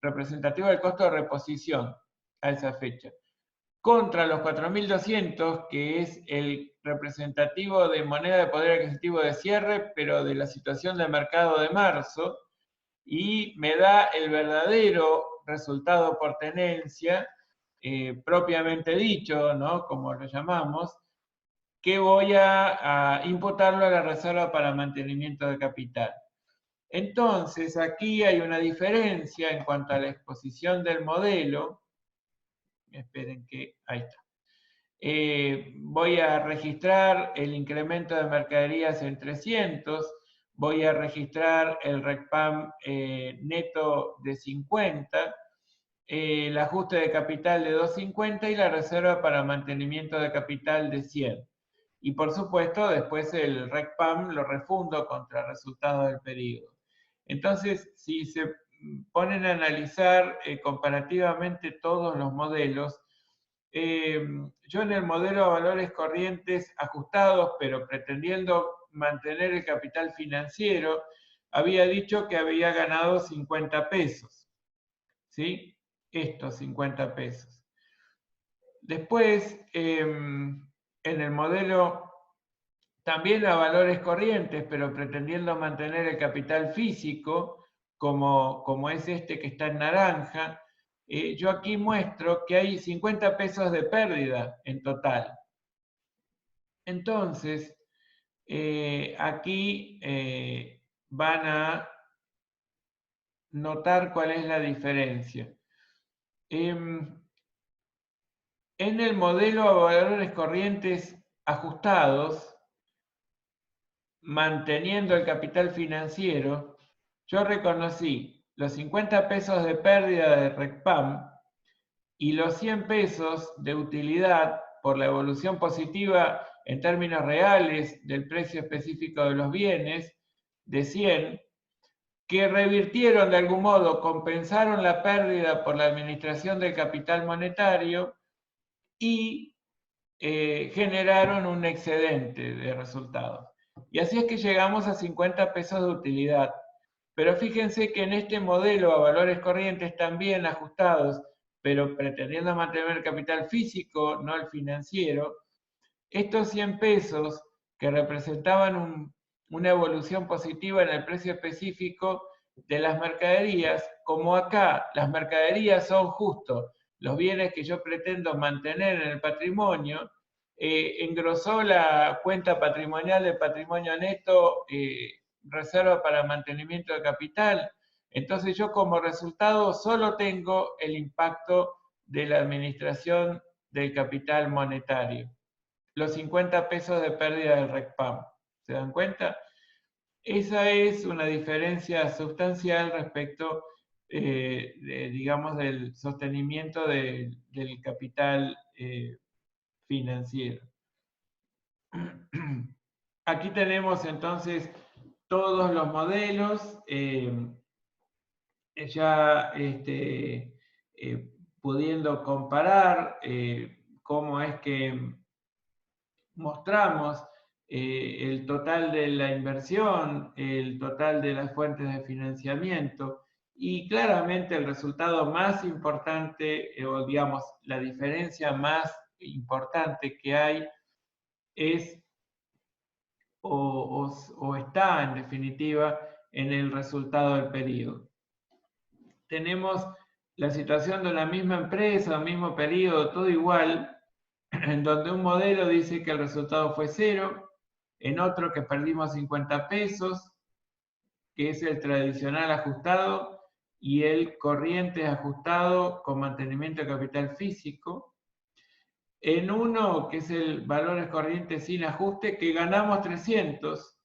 representativo del costo de reposición a esa fecha, contra los 4.200, que es el representativo de moneda de poder adquisitivo de cierre, pero de la situación de mercado de marzo, y me da el verdadero resultado por tenencia, propiamente dicho, ¿no? Como lo llamamos, que voy a imputarlo a la reserva para mantenimiento de capital. Entonces, aquí hay una diferencia en cuanto a la exposición del modelo. Esperen que, ahí está. Voy a registrar el incremento de mercaderías en 300, voy a registrar el RECPAM neto de 50, el ajuste de capital de 250 y la reserva para mantenimiento de capital de 100. Y por supuesto, después el RECPAM lo refundo contra el resultado del periodo. Entonces, si se ponen a analizar comparativamente todos los modelos, yo en el modelo de valores corrientes ajustados, pero pretendiendo mantener el capital financiero, había dicho que había ganado 50 pesos. ¿Sí? Estos 50 pesos. Después, en el modelo también a valores corrientes, pero pretendiendo mantener el capital físico, como es este que está en naranja, yo aquí muestro que hay 50 pesos de pérdida en total. Entonces, aquí van a notar cuál es la diferencia. En el modelo a valores corrientes ajustados, manteniendo el capital financiero, yo reconocí los 50 pesos de pérdida de RECPAM y los 100 pesos de utilidad por la evolución positiva en términos reales del precio específico de los bienes, de 100, que revirtieron de algún modo, compensaron la pérdida por la administración del capital monetario y generaron un excedente de resultados. Y así es que llegamos a 50 pesos de utilidad. Pero fíjense que en este modelo a valores corrientes también ajustados, pero pretendiendo mantener el capital físico, no el financiero, estos 100 pesos que representaban una evolución positiva en el precio específico de las mercaderías, como acá las mercaderías son justo los bienes que yo pretendo mantener en el patrimonio, engrosó la cuenta patrimonial del patrimonio neto, reserva para mantenimiento de capital. Entonces yo como resultado solo tengo el impacto de la administración del capital monetario. Los 50 pesos de pérdida del RECPAM. ¿Se dan cuenta? Esa es una diferencia sustancial respecto, digamos, del sostenimiento del capital financiero. Aquí tenemos entonces todos los modelos, ya pudiendo comparar cómo es que mostramos el total de la inversión, el total de las fuentes de financiamiento, y claramente el resultado más importante, o digamos, la diferencia más importante que hay es, o está en definitiva, en el resultado del periodo. Tenemos la situación de una misma empresa, un mismo periodo, todo igual, en donde un modelo dice que el resultado fue 0, en otro que perdimos 50 pesos, que es el tradicional ajustado, y el corriente ajustado con mantenimiento de capital físico. En uno, que es el valores corrientes sin ajuste, que ganamos 300.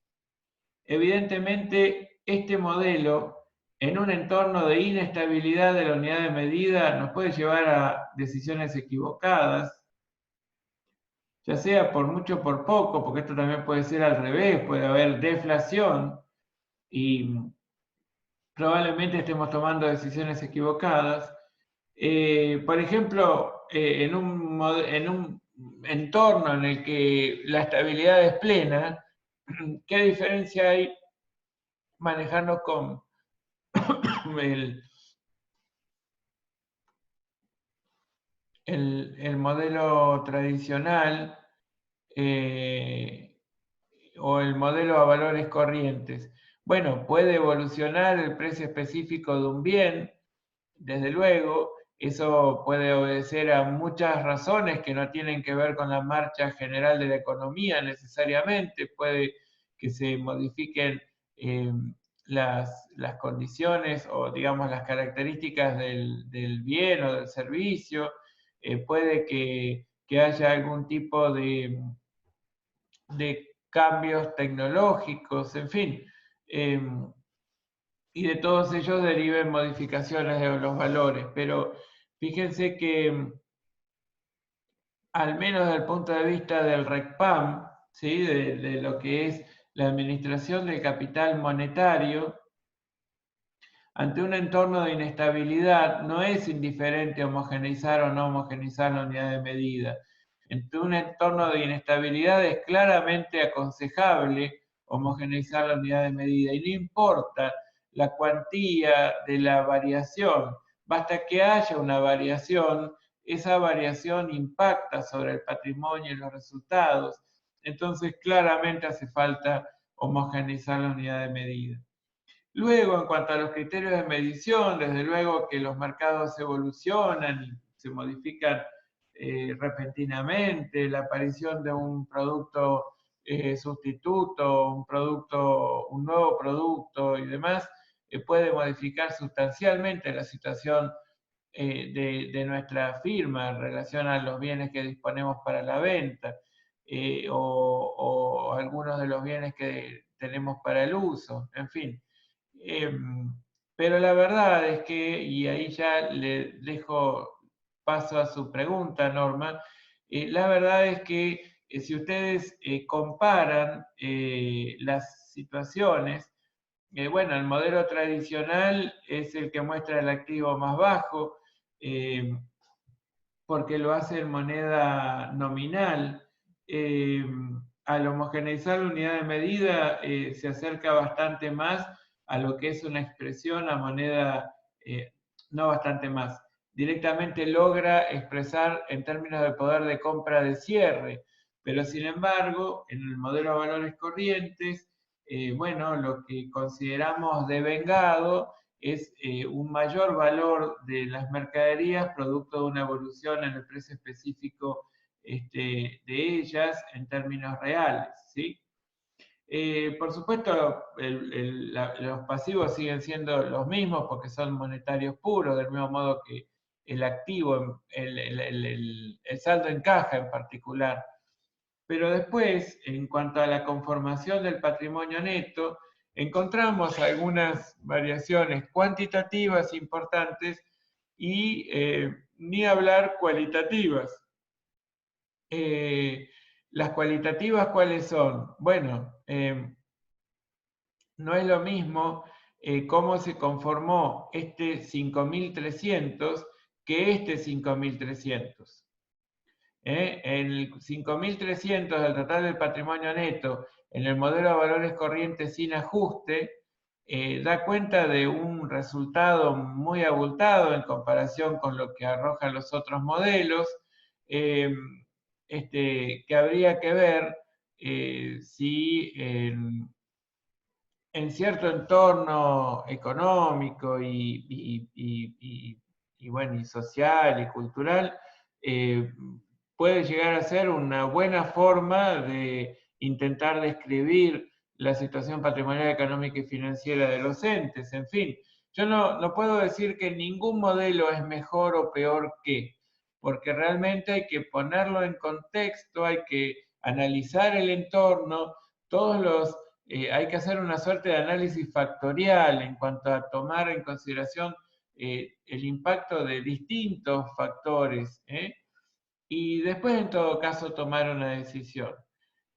Evidentemente, este modelo, en un entorno de inestabilidad de la unidad de medida, nos puede llevar a decisiones equivocadas, ya sea por mucho o por poco, porque esto también puede ser al revés, puede haber deflación y probablemente estemos tomando decisiones equivocadas. Por ejemplo, en un entorno en el que la estabilidad es plena, ¿qué diferencia hay manejarnos con el modelo tradicional o el modelo a valores corrientes? Bueno, puede evolucionar el precio específico de un bien, desde luego, eso puede obedecer a muchas razones que no tienen que ver con la marcha general de la economía necesariamente, puede que se modifiquen las condiciones o digamos las características del bien o del servicio, puede que haya algún tipo de cambios tecnológicos, en fin, y de todos ellos deriven modificaciones de los valores, pero fíjense que al menos desde el punto de vista del RECPAM, ¿sí? de lo que es la administración del capital monetario, ante un entorno de inestabilidad no es indiferente homogeneizar o no homogeneizar la unidad de medida. Ante un entorno de inestabilidad es claramente aconsejable homogeneizar la unidad de medida y no importa la cuantía de la variación, basta que haya una variación, esa variación impacta sobre el patrimonio y los resultados, entonces claramente hace falta homogeneizar la unidad de medida. Luego, en cuanto a los criterios de medición, desde luego que los mercados evolucionan y se modifican repentinamente, la aparición de un producto sustituto, un nuevo producto y demás, puede modificar sustancialmente la situación de nuestra firma en relación a los bienes que disponemos para la venta o algunos de los bienes que tenemos para el uso, en fin. Pero la verdad es que, y ahí ya le dejo paso a su pregunta, Norma, la verdad es que si ustedes comparan las situaciones, bueno, el modelo tradicional es el que muestra el activo más bajo, porque lo hace en moneda nominal. Al homogeneizar la unidad de medida se acerca bastante más a lo que es una expresión a moneda, no bastante más, directamente logra expresar en términos de poder de compra de cierre, pero sin embargo, en el modelo de valores corrientes, bueno, lo que consideramos devengado es un mayor valor de las mercaderías producto de una evolución en el precio específico de ellas en términos reales, ¿sí? Por supuesto, los pasivos siguen siendo los mismos porque son monetarios puros, del mismo modo que el activo, el saldo en caja en particular. Pero después, en cuanto a la conformación del patrimonio neto, encontramos algunas variaciones cuantitativas importantes y ni hablar cualitativas. Las cualitativas, ¿cuáles son? Bueno, no es lo mismo cómo se conformó este 5.300 que este 5.300. El 5.300 del total del patrimonio neto en el modelo de valores corrientes sin ajuste da cuenta de un resultado muy abultado en comparación con lo que arrojan los otros modelos, que habría que ver si en cierto entorno económico bueno, y social y cultural, puede llegar a ser una buena forma de intentar describir la situación patrimonial, económica y financiera de los entes. En fin, yo no puedo decir que ningún modelo es mejor o peor que, porque realmente hay que ponerlo en contexto, hay que analizar el entorno, hay que hacer una suerte de análisis factorial en cuanto a tomar en consideración el impacto de distintos factores, y después en todo caso tomar una decisión.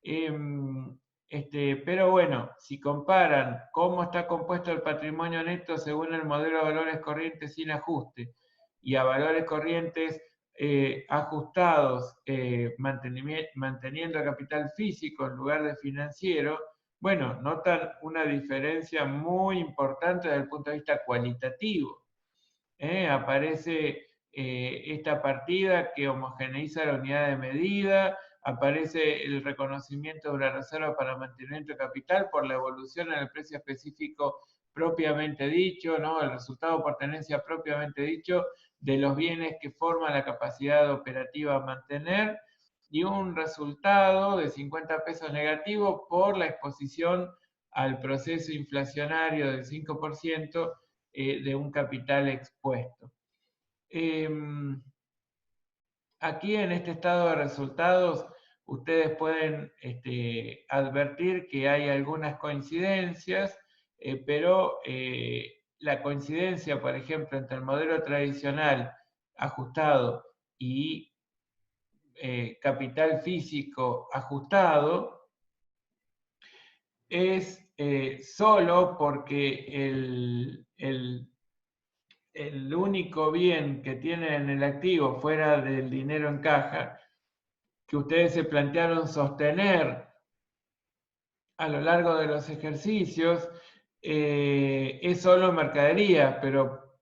Pero bueno, si comparan cómo está compuesto el patrimonio neto según el modelo de valores corrientes sin ajuste y a valores corrientes ajustados, manteniendo capital físico en lugar de financiero, bueno, notan una diferencia muy importante desde el punto de vista cualitativo. Aparece esta partida que homogeneiza la unidad de medida, aparece el reconocimiento de una reserva para mantenimiento de capital por la evolución en el precio específico propiamente dicho, ¿no? El resultado por tenencia propiamente dicho de los bienes que forman la capacidad operativa a mantener, y un resultado de 50 pesos negativo por la exposición al proceso inflacionario del 5% de un capital expuesto. Aquí en este estado de resultados ustedes pueden advertir que hay algunas coincidencias, pero la coincidencia, por ejemplo, entre el modelo tradicional ajustado y capital físico ajustado es solo porque el único bien que tienen en el activo fuera del dinero en caja que ustedes se plantearon sostener a lo largo de los ejercicios es solo mercadería, pero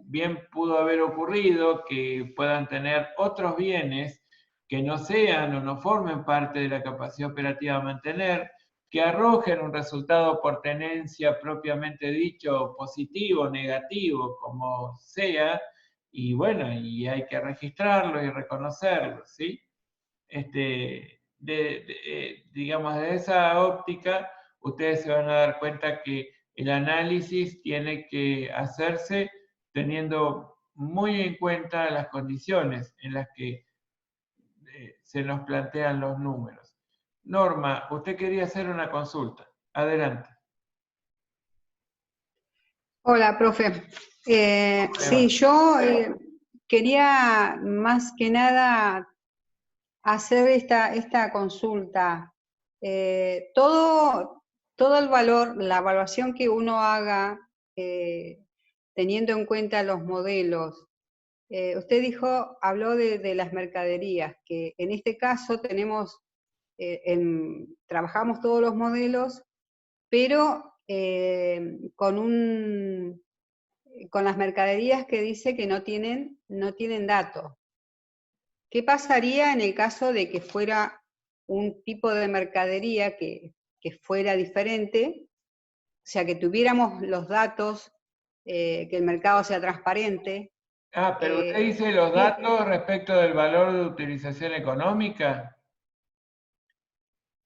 bien pudo haber ocurrido que puedan tener otros bienes que no sean o no formen parte de la capacidad operativa a mantener, que arrojen un resultado por tenencia propiamente dicho, positivo, negativo, como sea, y bueno, y hay que registrarlo y reconocerlo, ¿sí? Digamos, de esa óptica, ustedes se van a dar cuenta que el análisis tiene que hacerse teniendo muy en cuenta las condiciones en las que se nos plantean los números. Norma, usted quería hacer una consulta. Adelante. Hola, profe. Sí, yo quería más que nada hacer esta consulta. Todo el valor, la evaluación que uno haga teniendo en cuenta los modelos. Usted habló de las mercaderías, que en este caso tenemos, trabajamos todos los modelos, pero con las mercaderías que dice que no tienen datos. ¿Qué pasaría en el caso de que fuera un tipo de mercadería que fuera diferente? O sea, que tuviéramos los datos, que el mercado sea transparente. Ah, pero usted dice los datos respecto del valor de utilización económica.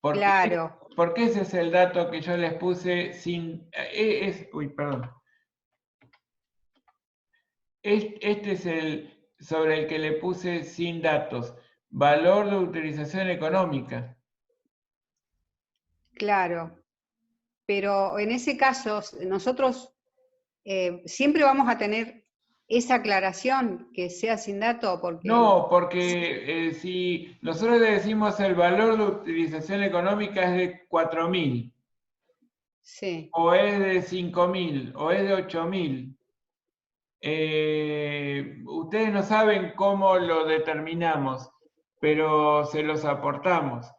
Claro. Porque ese es el dato que yo les puse sin... uy, perdón. Este es el sobre el que le puse sin datos. Valor de utilización económica. Claro. Pero en ese caso, nosotros siempre vamos a tener esa aclaración que sea sin dato, porque... No, porque si nosotros le decimos el valor de utilización económica es de 4.000, Sí. o es de 5.000, o es de 8.000. Ustedes no saben cómo lo determinamos, pero se los aportamos.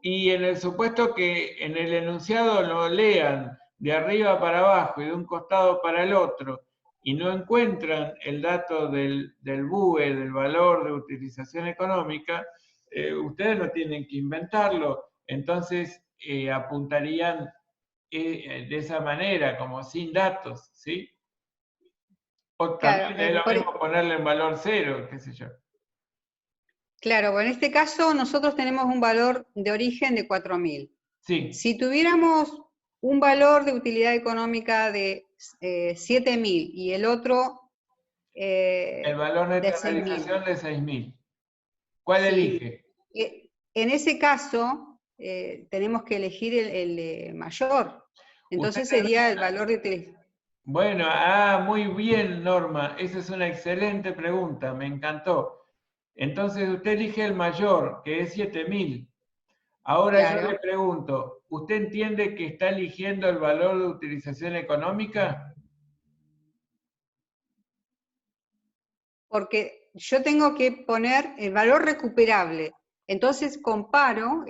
Y en el supuesto que en el enunciado lo lean de arriba para abajo y de un costado para el otro, y no encuentran el dato del BUE, del valor de utilización económica, ustedes no tienen que inventarlo. Entonces apuntarían de esa manera, como sin datos, ¿sí? O también Claro, es lo mismo ponerle en valor cero, qué sé yo. claro, en este caso nosotros tenemos un valor de origen de 4.000. Sí. Si tuviéramos un valor de utilidad económica de 7.000 y el otro el valor de de realización 6.000. de 6.000. ¿Cuál Sí. elige? En ese caso tenemos que elegir el mayor. Entonces Usted sería el valor de utilización. Bueno, muy bien, Norma. Esa es una excelente pregunta, me encantó. Entonces usted elige el mayor, que es 7.000. Ahora yo Claro. le pregunto, ¿usted entiende que está eligiendo el valor de utilización económica? Porque yo tengo que poner el valor recuperable. Entonces comparo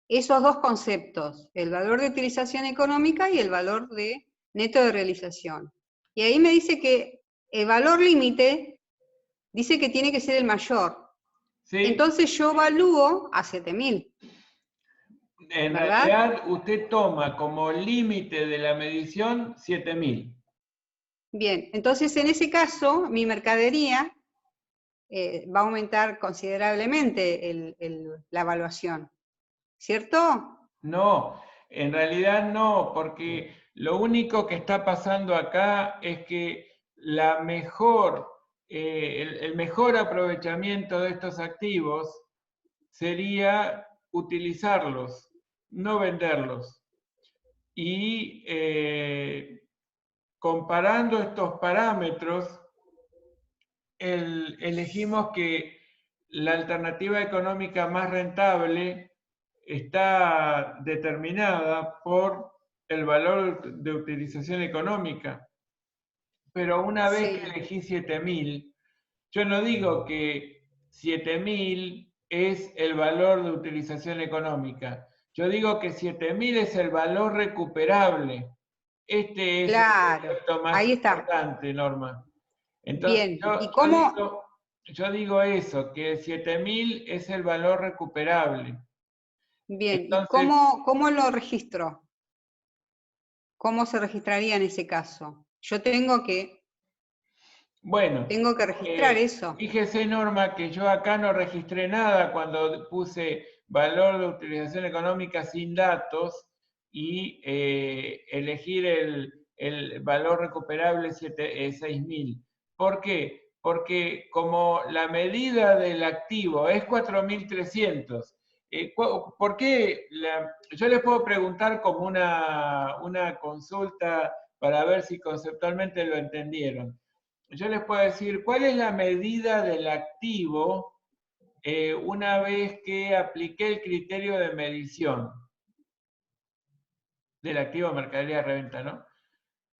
esos dos conceptos, el valor de utilización económica y el valor de neto de realización. Y ahí me dice que el valor límite dice que tiene que ser el mayor. ¿Sí? Entonces yo evalúo a 7.000. En ¿verdad? realidad usted toma como límite de la medición 7.000. Bien, entonces en ese caso mi mercadería va a aumentar considerablemente la evaluación, ¿cierto? No, en realidad no, porque lo único que está pasando acá es que el mejor aprovechamiento de estos activos sería utilizarlos, no venderlos. Y comparando estos parámetros, elegimos que la alternativa económica más rentable está determinada por el valor de utilización económica. Pero una vez que elegí 7.000, yo no digo que 7.000 es el valor de utilización económica. Yo digo que 7.000 es el valor recuperable. Este es el Claro, concepto más ahí está. importante, Norma. Entonces, Bien, ¿y cómo? yo digo eso, que 7.000 es el valor recuperable. Bien, ¿y Entonces, cómo lo registro? ¿Cómo se registraría en ese caso? Yo tengo que bueno, registrar eso. fíjese, Norma, que yo acá no registré nada cuando puse valor de utilización económica sin datos y elegir el valor recuperable 6.000. ¿Por qué? Porque como la medida del activo es 4.300, ¿por qué? Yo les puedo preguntar como una consulta para ver si conceptualmente lo entendieron. Yo les puedo decir, ¿cuál es la medida del activo una vez que apliqué el criterio de medición del activo mercadería de reventa, ¿no?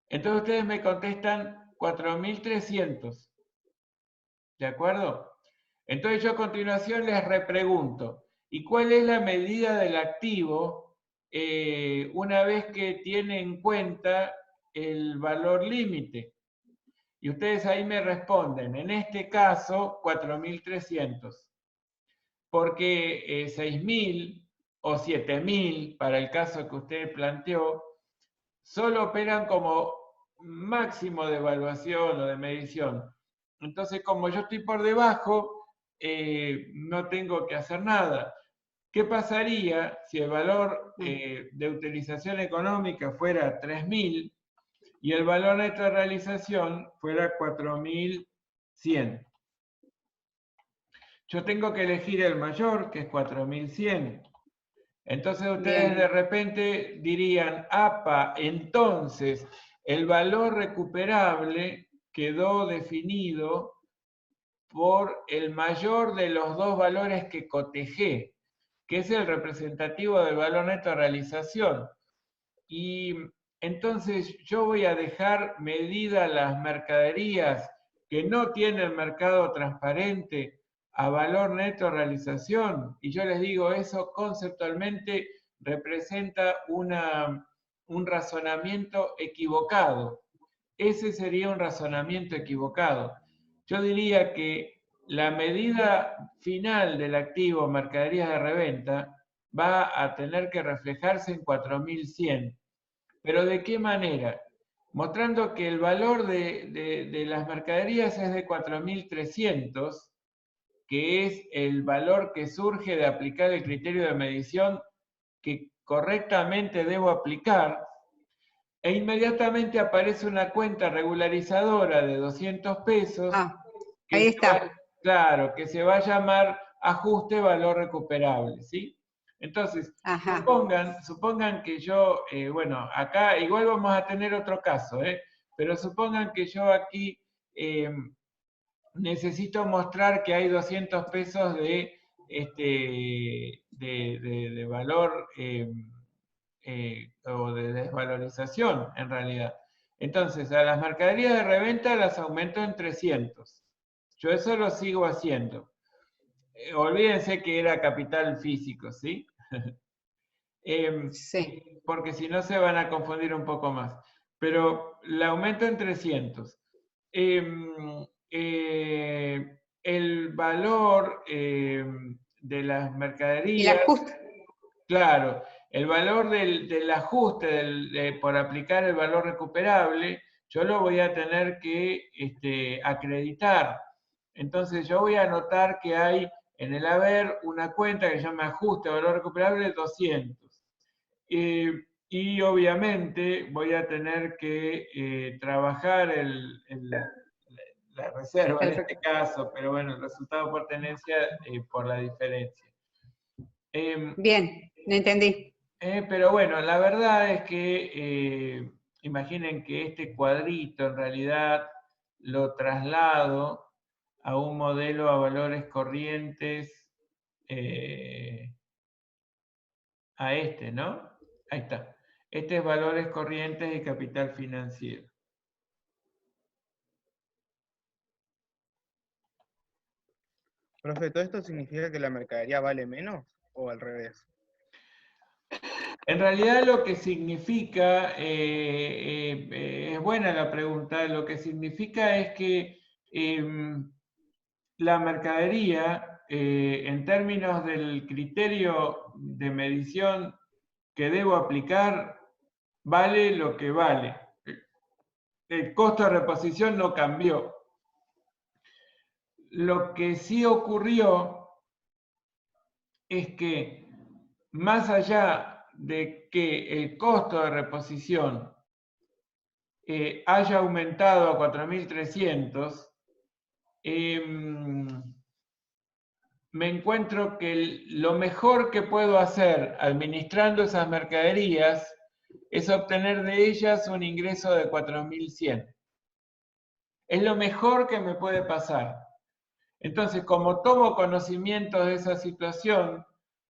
Entonces ustedes me contestan 4.300, ¿de acuerdo? Entonces yo a continuación les repregunto, ¿y cuál es la medida del activo una vez que tiene en cuenta el valor límite. Y ustedes ahí me responden, en este caso, 4.300. Porque 6.000 o 7.000, para el caso que usted planteó, solo operan como máximo de evaluación o de medición. Entonces, como yo estoy por debajo, no tengo que hacer nada. ¿Qué pasaría si el valor de utilización económica fuera 3.000 y el valor neto de realización fuera 4.100? Yo tengo que elegir el mayor, que es 4.100. Entonces ustedes Bien. de repente dirían, apa, entonces el valor recuperable quedó definido por el mayor de los dos valores que cotejé, que es el representativo del valor neto de realización. Y entonces yo voy a dejar medidas las mercaderías que no tienen mercado transparente a valor neto de realización. Y yo les digo, eso conceptualmente representa un razonamiento equivocado. Ese sería un razonamiento equivocado. Yo diría que la medida final del activo mercaderías de reventa va a tener que reflejarse en 4.100. ¿Pero de qué manera? Mostrando que el valor de las mercaderías es de 4.300, que es el valor que surge de aplicar el criterio de medición que correctamente debo aplicar, e inmediatamente aparece una cuenta regularizadora de 200 pesos. Ahí está. Claro, que se va a llamar ajuste valor recuperable, ¿sí? Entonces, supongan que yo, bueno, acá igual vamos a tener otro caso, pero supongan que yo aquí necesito mostrar que hay 200 pesos de valor o de desvalorización, en realidad. Entonces, a las mercaderías de reventa las aumento en 300. Yo eso lo sigo haciendo. Olvídense que era capital físico, ¿sí? Sí. Porque si no se van a confundir un poco más. Pero la aumento en 300. El valor de las mercaderías... Y el ajuste. Claro, el valor del ajuste por aplicar el valor recuperable, yo lo voy a tener que acreditar. Entonces yo voy a anotar que hay en el haber una cuenta que se llama ajuste valor recuperable 200. Y obviamente voy a tener que trabajar la reserva en este caso, pero bueno, el resultado por tenencia por la diferencia. Bien, lo entendí. Pero bueno, la verdad es que imaginen que este cuadrito en realidad lo traslado a un modelo a valores corrientes, a este, ¿no? Ahí está. Este es valores corrientes y capital financiero. Profe, ¿todo esto significa que la mercadería vale menos o al revés? En realidad lo que significa, es buena la pregunta, lo que significa es que la mercadería, en términos del criterio de medición que debo aplicar, vale lo que vale. El costo de reposición no cambió. Lo que sí ocurrió es que, más allá de que el costo de reposición haya aumentado a 4.300, me encuentro que lo mejor que puedo hacer administrando esas mercaderías es obtener de ellas un ingreso de 4.100. Es lo mejor que me puede pasar. Entonces, como tomo conocimiento de esa situación,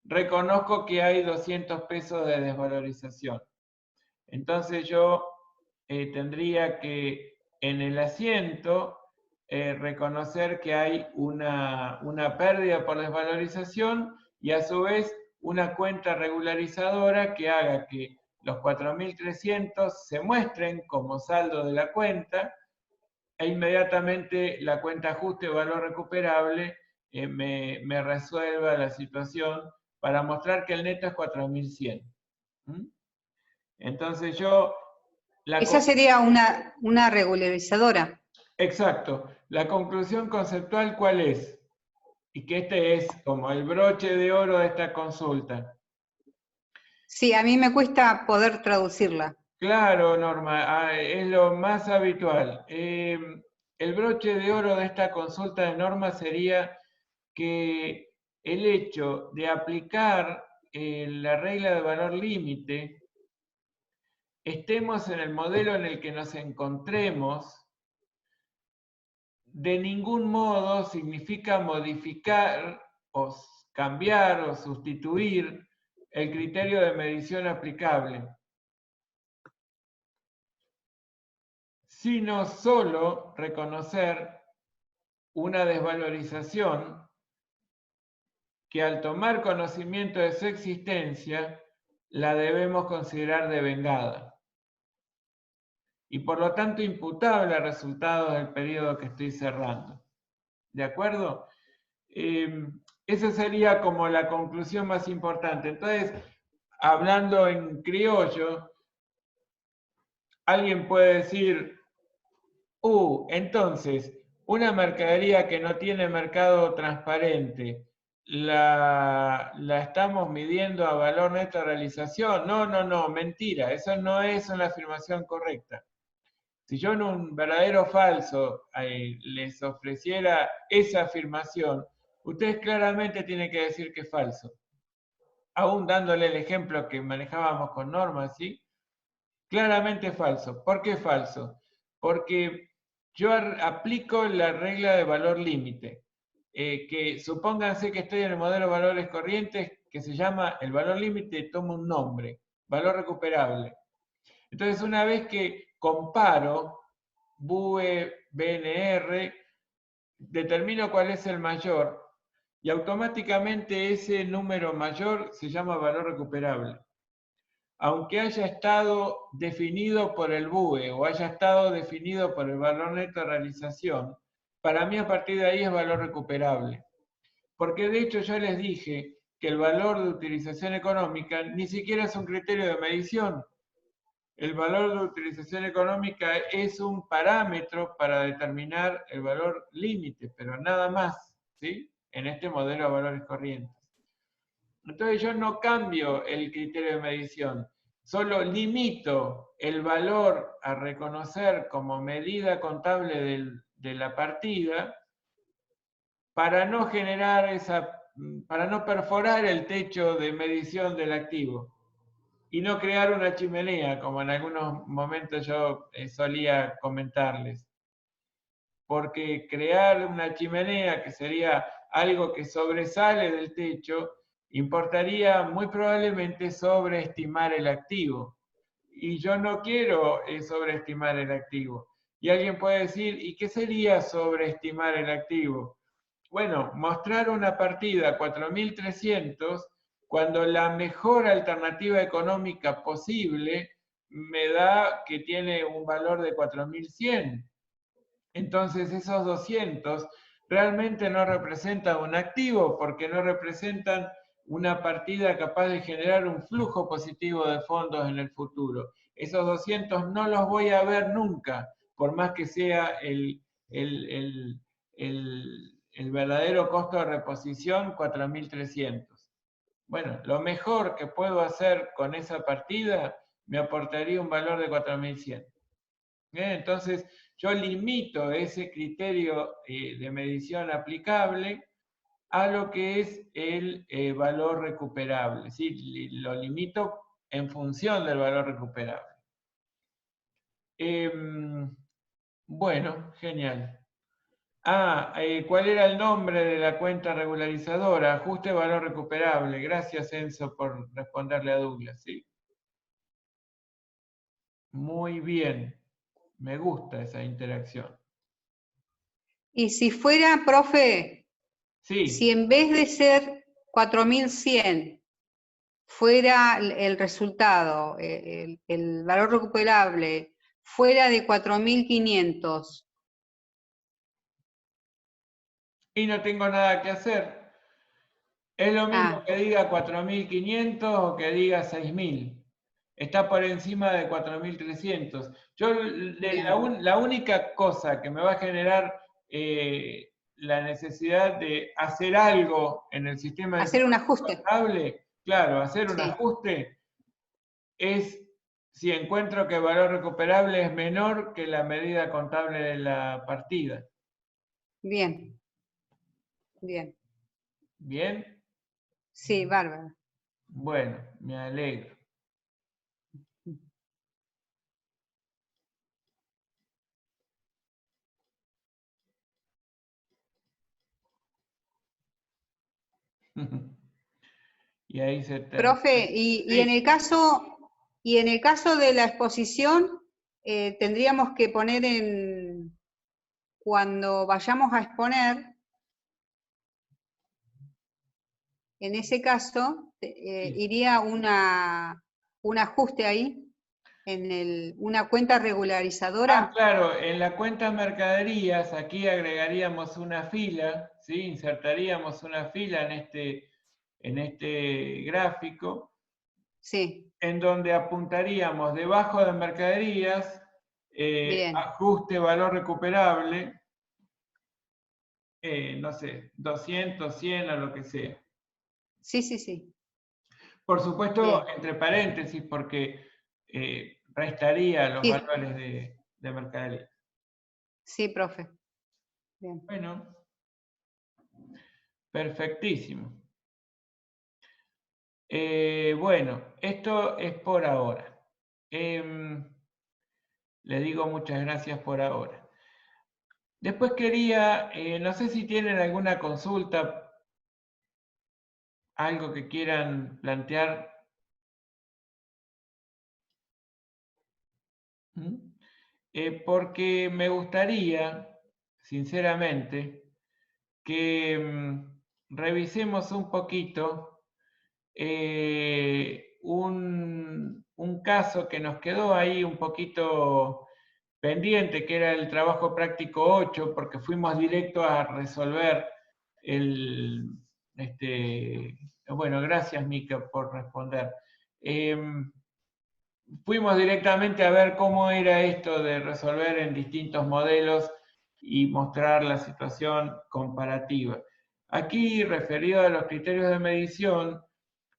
reconozco que hay 200 pesos de desvalorización. Entonces yo tendría que en el asiento reconocer que hay una pérdida por desvalorización y a su vez una cuenta regularizadora que haga que los 4.300 se muestren como saldo de la cuenta e inmediatamente la cuenta ajuste valor recuperable me resuelva la situación para mostrar que el neto es 4.100. Entonces yo... Esa sería una regularizadora. Exacto. La conclusión conceptual, ¿cuál es? Y que este es como el broche de oro de esta consulta. Sí, a mí me cuesta poder traducirla. Claro, Norma, es lo más habitual. El broche de oro de esta consulta de Norma sería que el hecho de aplicar la regla de valor límite, estemos en el modelo en el que nos encontremos, de ningún modo significa modificar o cambiar o sustituir el criterio de medición aplicable, sino solo reconocer una desvalorización que al tomar conocimiento de su existencia la debemos considerar devengada y por lo tanto imputable a resultados del periodo que estoy cerrando. ¿De acuerdo? Esa sería como la conclusión más importante. Entonces, hablando en criollo, alguien puede decir, entonces, una mercadería que no tiene mercado transparente, ¿la estamos midiendo a valor neto de realización? No, mentira, eso no es una afirmación correcta. Si yo en un verdadero o falso les ofreciera esa afirmación, ustedes claramente tienen que decir que es falso. Aún dándole el ejemplo que manejábamos con Norma, ¿sí? Claramente falso. ¿Por qué falso? Porque yo aplico la regla de valor límite, que supónganse que estoy en el modelo de valores corrientes que se llama el valor límite, toma un nombre, valor recuperable. Entonces, una vez que comparo BUE, BNR, determino cuál es el mayor y automáticamente ese número mayor se llama valor recuperable. Aunque haya estado definido por el BUE o haya estado definido por el valor neto de realización, para mí a partir de ahí es valor recuperable. Porque de hecho yo les dije que el valor de utilización económica ni siquiera es un criterio de medición. El valor de utilización económica es un parámetro para determinar el valor límite, pero nada más, ¿sí? En este modelo de valores corrientes. Entonces yo no cambio el criterio de medición, solo limito el valor a reconocer como medida contable de la partida para no generar para no perforar el techo de medición del activo y no crear una chimenea, como en algunos momentos yo solía comentarles. Porque crear una chimenea, que sería algo que sobresale del techo, importaría muy probablemente sobreestimar el activo. Y yo no quiero sobreestimar el activo. Y alguien puede decir, ¿y qué sería sobreestimar el activo? Bueno, mostrar una partida 4.300 cuando la mejor alternativa económica posible me da que tiene un valor de 4.100. Entonces esos 200 realmente no representan un activo porque no representan una partida capaz de generar un flujo positivo de fondos en el futuro. Esos 200 no los voy a ver nunca, por más que sea el verdadero costo de reposición 4.300. Bueno, lo mejor que puedo hacer con esa partida me aportaría un valor de 4.100. Entonces, yo limito ese criterio de medición aplicable a lo que es el valor recuperable. ¿Sí? Lo limito en función del valor recuperable. Bueno, genial. ¿Cuál era el nombre de la cuenta regularizadora? Ajuste valor recuperable. Gracias, Enzo, por responderle a Douglas. ¿Sí? Muy bien. Me gusta esa interacción. Y si fuera, profe, Sí. si en vez de ser 4.100 fuera el resultado, el valor recuperable, fuera de 4.500, Y no tengo nada que hacer. Es lo mismo que diga 4.500 o que diga 6.000. Está por encima de 4.300. Yo, la única cosa que me va a generar la necesidad de hacer algo en el sistema de hacer un ajuste. contable, claro, hacer un Sí. ajuste, es si encuentro que el valor recuperable es menor que la medida contable de la partida. Bien. Bien. ¿Bien? Sí, bárbaro. Bueno, me alegro. Y ahí se termina. Profe, y en el caso de la exposición, tendríamos que poner cuando vayamos a exponer, en ese caso, iría un ajuste ahí, una cuenta regularizadora. Claro, en la cuenta mercaderías, aquí agregaríamos una fila, ¿sí? Insertaríamos una fila en este gráfico, Sí, en donde apuntaríamos debajo de mercaderías, bien. ajuste valor recuperable, no sé, 200, 100 o lo que sea. Sí, sí, sí. Por supuesto, Bien. entre paréntesis, porque restaría los Sí. valores de mercadería. Sí, profe. Bien. Bueno, perfectísimo. Bueno, esto es por ahora. Le digo muchas gracias por ahora. Después quería, no sé si tienen alguna consulta, algo que quieran plantear. Porque me gustaría, sinceramente, que revisemos un poquito un caso que nos quedó ahí un poquito pendiente, que era el trabajo práctico 8, porque fuimos directo a resolver bueno, gracias Mica por responder. Fuimos directamente a ver cómo era esto de resolver en distintos modelos y mostrar la situación comparativa. Aquí, referido a los criterios de medición,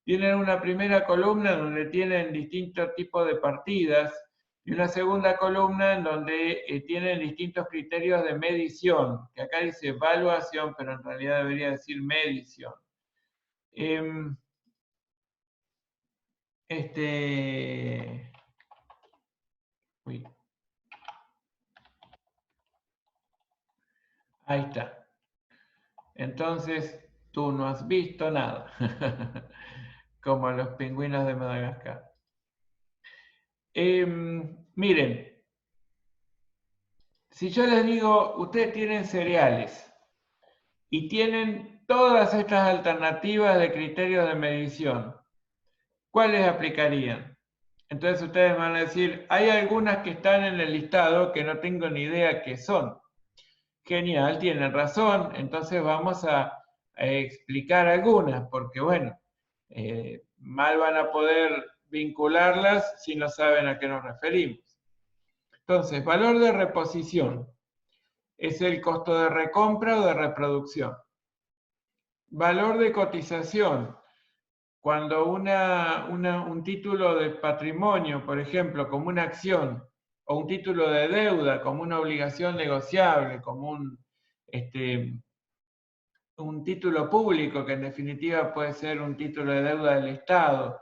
tienen una primera columna donde tienen distintos tipos de partidas y una segunda columna en donde tienen distintos criterios de medición, que acá dice evaluación, pero en realidad debería decir medición. Uy. Ahí está. Entonces, tú no has visto nada. Como los pingüinos de Madagascar. Miren, si yo les digo, ustedes tienen cereales y tienen todas estas alternativas de criterios de medición, ¿cuáles aplicarían? Entonces ustedes van a decir, hay algunas que están en el listado que no tengo ni idea qué son. Genial, tienen razón, entonces vamos a explicar algunas, porque bueno, mal van a poder vincularlas si no saben a qué nos referimos. Entonces, valor de reposición es el costo de recompra o de reproducción. Valor de cotización, cuando un título de patrimonio, por ejemplo, como una acción, o un título de deuda, como una obligación negociable, como un título público, que en definitiva puede ser un título de deuda del Estado,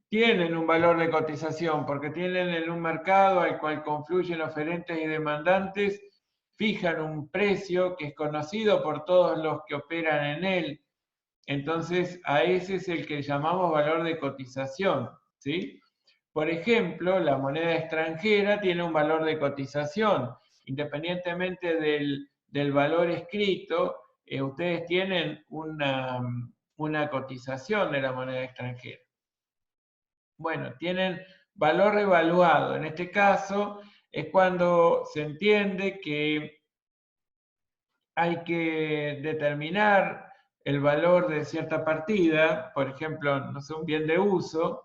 tienen un valor de cotización, porque tienen en un mercado al cual confluyen oferentes y demandantes, fijan un precio que es conocido por todos los que operan en él. Entonces, a ese es el que llamamos valor de cotización, ¿sí? Por ejemplo, la moneda extranjera tiene un valor de cotización. Independientemente del valor escrito, ustedes tienen un una cotización de la moneda extranjera. Bueno, tienen valor revaluado. En este caso es cuando se entiende que hay que determinar el valor de cierta partida, por ejemplo, no sé, un bien de uso,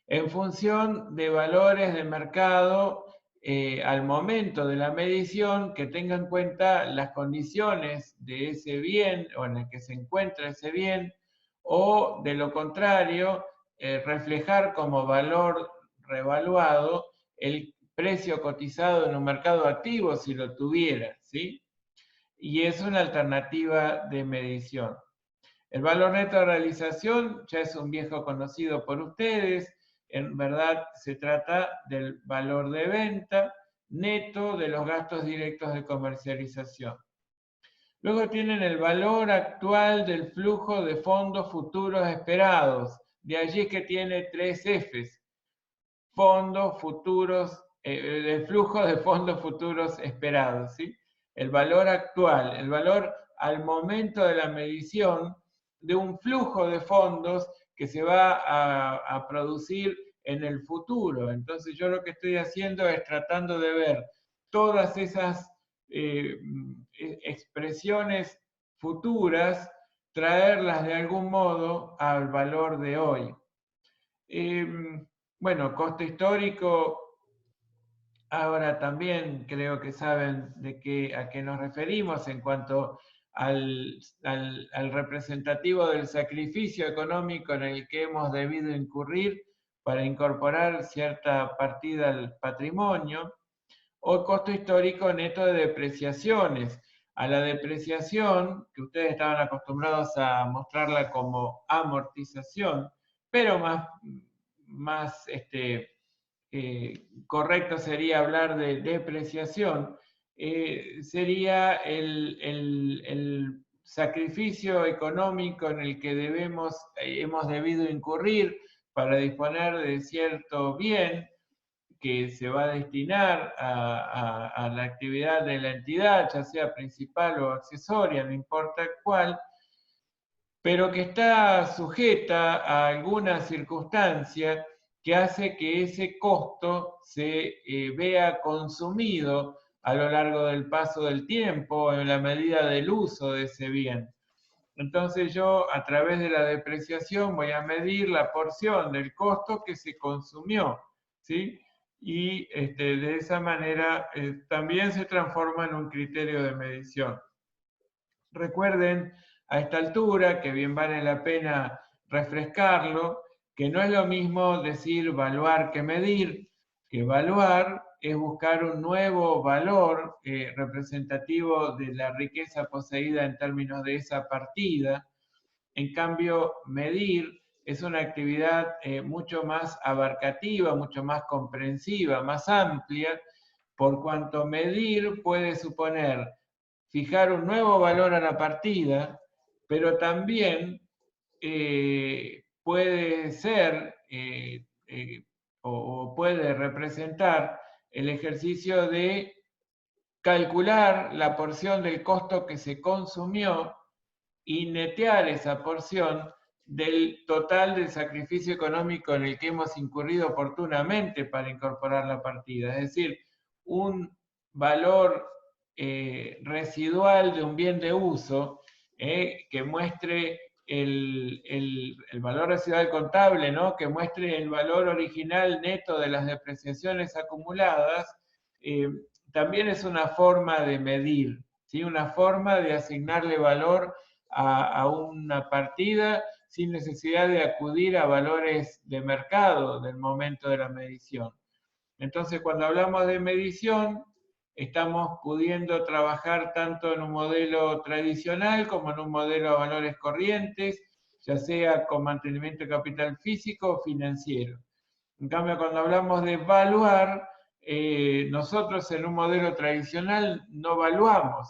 en función de valores de mercado al momento de la medición que tengan en cuenta las condiciones de ese bien o en el que se encuentra ese bien, o de lo contrario, reflejar como valor revaluado el precio cotizado en un mercado activo si lo tuviera, ¿sí? Y es una alternativa de medición. El valor neto de realización ya es un viejo conocido por ustedes. En verdad se trata del valor de venta neto de los gastos directos de comercialización. Luego tienen el valor actual del flujo de fondos futuros esperados. De allí que tiene 3 Fs. Fondos futuros, el flujo de fondos futuros esperados, ¿sí? El valor actual, el valor al momento de la medición de un flujo de fondos que se va a producir en el futuro. Entonces yo lo que estoy haciendo es tratando de ver todas esas expresiones futuras, traerlas de algún modo al valor de hoy. Bueno, costo histórico, ahora también creo que saben a qué nos referimos en cuanto al representativo del sacrificio económico en el que hemos debido incurrir para incorporar cierta partida al patrimonio, o costo histórico neto de depreciaciones. A la depreciación, que ustedes estaban acostumbrados a mostrarla como amortización, pero más correcto sería hablar de depreciación, sería el sacrificio económico en el que hemos debido incurrir para disponer de cierto bien que se va a destinar a la actividad de la entidad, ya sea principal o accesoria, no importa cuál, pero que está sujeta a alguna circunstancia que hace que ese costo se vea consumido a lo largo del paso del tiempo, en la medida del uso de ese bien. Entonces yo, a través de la depreciación, voy a medir la porción del costo que se consumió, ¿sí? Y de esa manera también se transforma en un criterio de medición. Recuerden a esta altura, que bien vale la pena refrescarlo, que no es lo mismo decir evaluar que medir, que evaluar es buscar un nuevo valor representativo de la riqueza poseída en términos de esa partida. En cambio, medir es una actividad mucho más abarcativa, mucho más comprensiva, más amplia, por cuanto medir puede suponer fijar un nuevo valor a la partida, pero también puede ser o puede representar el ejercicio de calcular la porción del costo que se consumió y netear esa porción del total del sacrificio económico en el que hemos incurrido oportunamente para incorporar la partida. Es decir, un valor residual de un bien de uso que muestre el valor residual contable, ¿no? Que muestre el valor original neto de las depreciaciones acumuladas, también es una forma de medir, ¿sí? Una forma de asignarle valor a una partida sin necesidad de acudir a valores de mercado del momento de la medición. Entonces, cuando hablamos de medición, estamos pudiendo trabajar tanto en un modelo tradicional como en un modelo a valores corrientes, ya sea con mantenimiento de capital físico o financiero. En cambio, cuando hablamos de evaluar, nosotros en un modelo tradicional no evaluamos,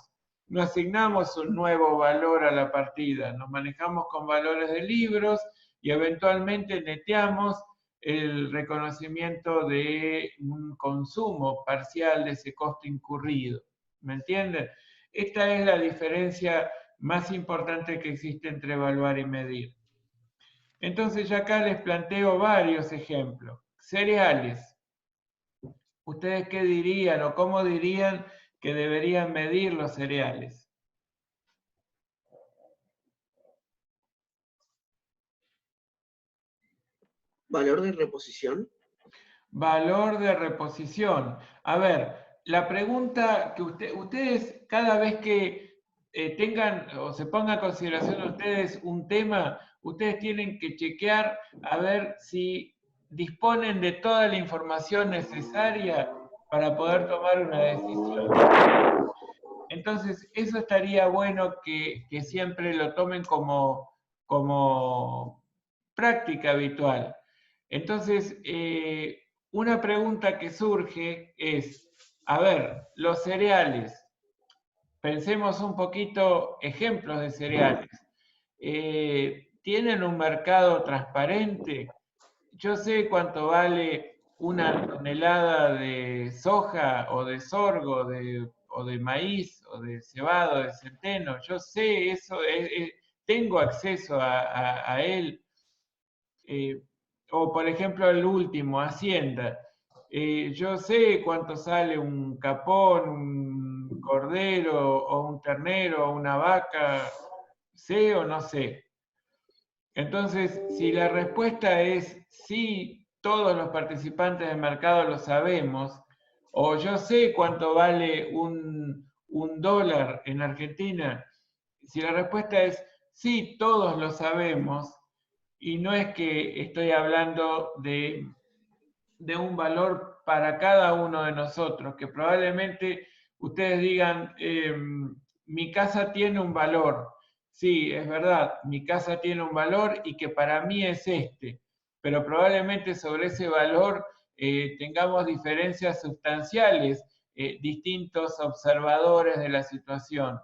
no asignamos un nuevo valor a la partida, nos manejamos con valores de libros y eventualmente neteamos el reconocimiento de un consumo parcial de ese costo incurrido. ¿Me entienden? Esta es la diferencia más importante que existe entre evaluar y medir. Entonces yo acá les planteo varios ejemplos. Cereales. ¿Ustedes qué dirían o cómo dirían que deberían medir los cereales? ¿Valor de reposición? Valor de reposición. A ver, la pregunta que ustedes cada vez que tengan o se ponga a consideración ustedes un tema, ustedes tienen que chequear a ver si disponen de toda la información necesaria para poder tomar una decisión. Entonces, eso estaría bueno que siempre lo tomen como práctica habitual. Entonces, una pregunta que surge es, a ver, los cereales, pensemos un poquito ejemplos de cereales. ¿Tienen un mercado transparente? Yo sé cuánto vale una tonelada de soja o de sorgo o de maíz o de cebada o de centeno. Yo sé eso, tengo acceso a él. O por ejemplo el último, Hacienda. Yo sé cuánto sale un capón, un cordero o un ternero o una vaca, sé o no sé. Entonces, si la respuesta es sí, todos los participantes del mercado lo sabemos, o yo sé cuánto vale un dólar en Argentina, si la respuesta es sí, todos lo sabemos, y no es que estoy hablando de un valor para cada uno de nosotros, que probablemente ustedes digan, mi casa tiene un valor. Sí, es verdad, mi casa tiene un valor y que para mí es este, pero probablemente sobre ese valor tengamos diferencias sustanciales, distintos observadores de la situación.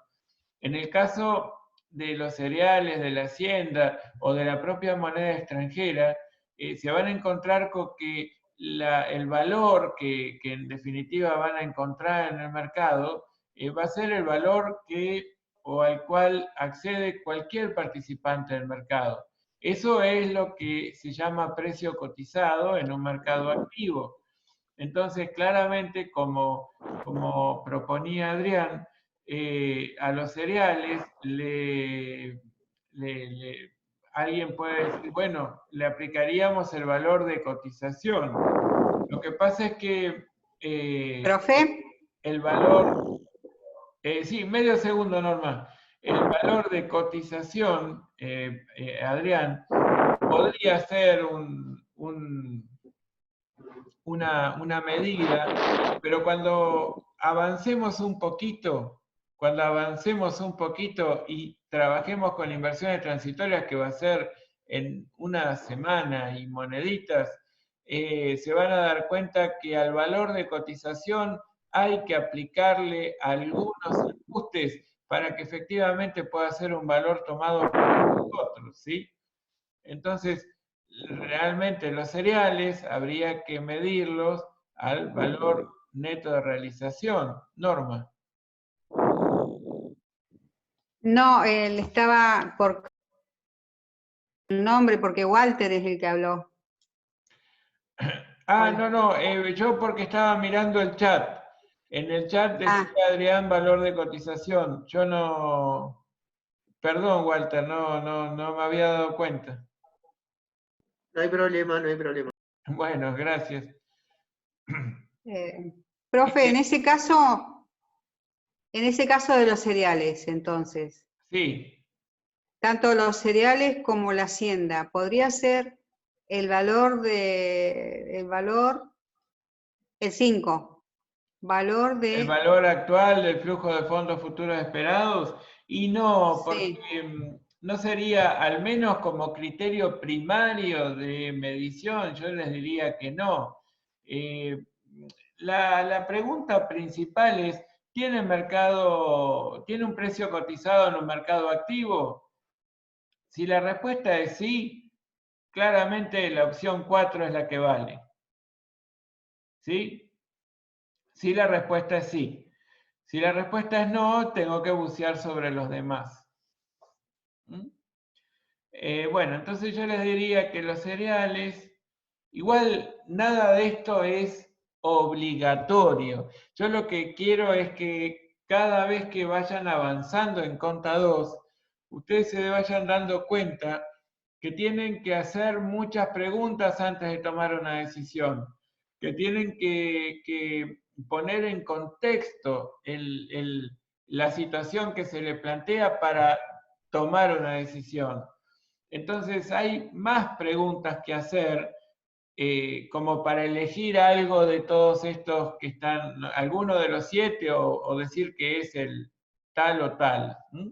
En el caso de los cereales, de la hacienda o de la propia moneda extranjera, se van a encontrar con que el valor que en definitiva van a encontrar en el mercado va a ser el valor o al cual accede cualquier participante del mercado. Eso es lo que se llama precio cotizado en un mercado activo. Entonces, claramente, como proponía Adrián, a los cereales alguien puede decir, bueno, le aplicaríamos el valor de cotización. Lo que pasa es que ¿Profe? el valor, sí, medio segundo Norma, el valor de cotización, Adrián, podría ser una medida, pero cuando avancemos un poquito y trabajemos con inversiones transitorias, que va a ser en una semana y moneditas, se van a dar cuenta que al valor de cotización hay que aplicarle algunos ajustes para que efectivamente pueda ser un valor tomado por nosotros, ¿sí? Entonces, realmente los cereales habría que medirlos al valor neto de realización. Norma. No, él estaba por el nombre, porque Walter es el que habló. Ah, no, yo porque estaba mirando el chat. En el chat decía Adrián valor de cotización. Yo no... Perdón, Walter, no me había dado cuenta. No hay problema, no hay problema. Bueno, gracias. Profe, en ese caso de los cereales, entonces, Sí, tanto los cereales como la hacienda, ¿podría ser el valor, el 5, valor el de... valor actual del flujo de fondos futuros esperados, y no, porque Sí. no sería, al menos como criterio primario de medición, yo les diría que no. La pregunta principal es, ¿tiene un precio cotizado en un mercado activo? Si la respuesta es sí, claramente la opción 4 es la que vale. ¿Sí? Si la respuesta es sí. Si la respuesta es no, tengo que bucear sobre los demás. ¿Mm? Bueno, entonces yo les diría que los cereales, igual nada de esto es obligatorio. Yo lo que quiero es que cada vez que vayan avanzando en Conta 2, ustedes se vayan dando cuenta que tienen que hacer muchas preguntas antes de tomar una decisión, que tienen que poner en contexto la situación que se le plantea para tomar una decisión. Entonces hay más preguntas que hacer como para elegir algo de todos estos que están, alguno de los 7 o decir que es el tal o tal. ¿Mm?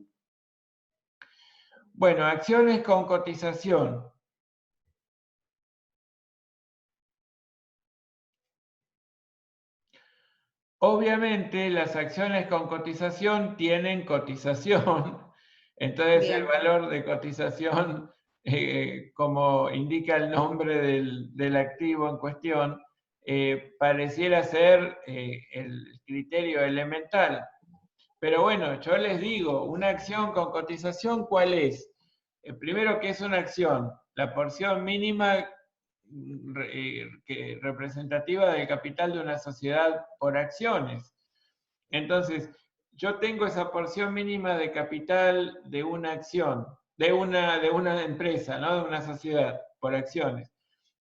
Bueno, acciones con cotización. Obviamente las acciones con cotización tienen cotización, entonces el Bien. valor de cotización, como indica el nombre del activo en cuestión, pareciera ser el criterio elemental. Pero bueno, yo les digo, una acción con cotización, ¿cuál es? Primero, ¿qué es una acción? La porción mínima representativa del capital de una sociedad por acciones. Entonces, yo tengo esa porción mínima de capital de una acción, de una empresa, ¿no? De una sociedad por acciones.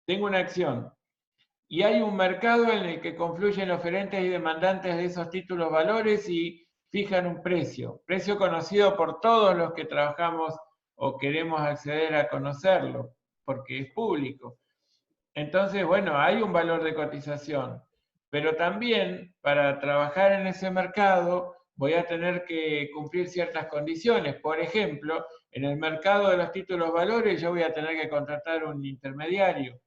Tengo una acción. Y hay un mercado en el que confluyen oferentes y demandantes de esos títulos valores y fijan un precio conocido por todos los que trabajamos o queremos acceder a conocerlo, porque es público. Entonces, bueno, hay un valor de cotización, pero también para trabajar en ese mercado voy a tener que cumplir ciertas condiciones. Por ejemplo, en el mercado de los títulos valores yo voy a tener que contratar un intermediario,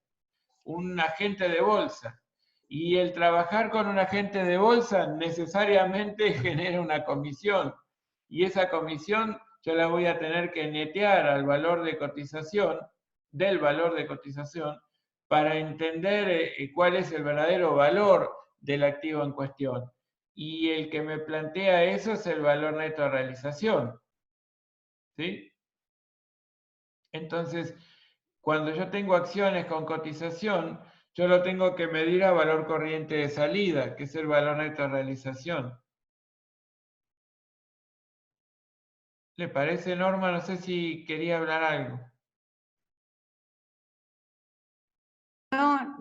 un agente de bolsa. Y el trabajar con un agente de bolsa necesariamente genera una comisión. Y esa comisión yo la voy a tener que netear al valor de cotización, del valor de cotización, para entender cuál es el verdadero valor del activo en cuestión. Y el que me plantea eso es el valor neto de realización. ¿Sí? Entonces, cuando yo tengo acciones con cotización, yo lo tengo que medir a valor corriente de salida, que es el valor neto de realización. ¿Le parece, Norma? No sé si quería hablar algo.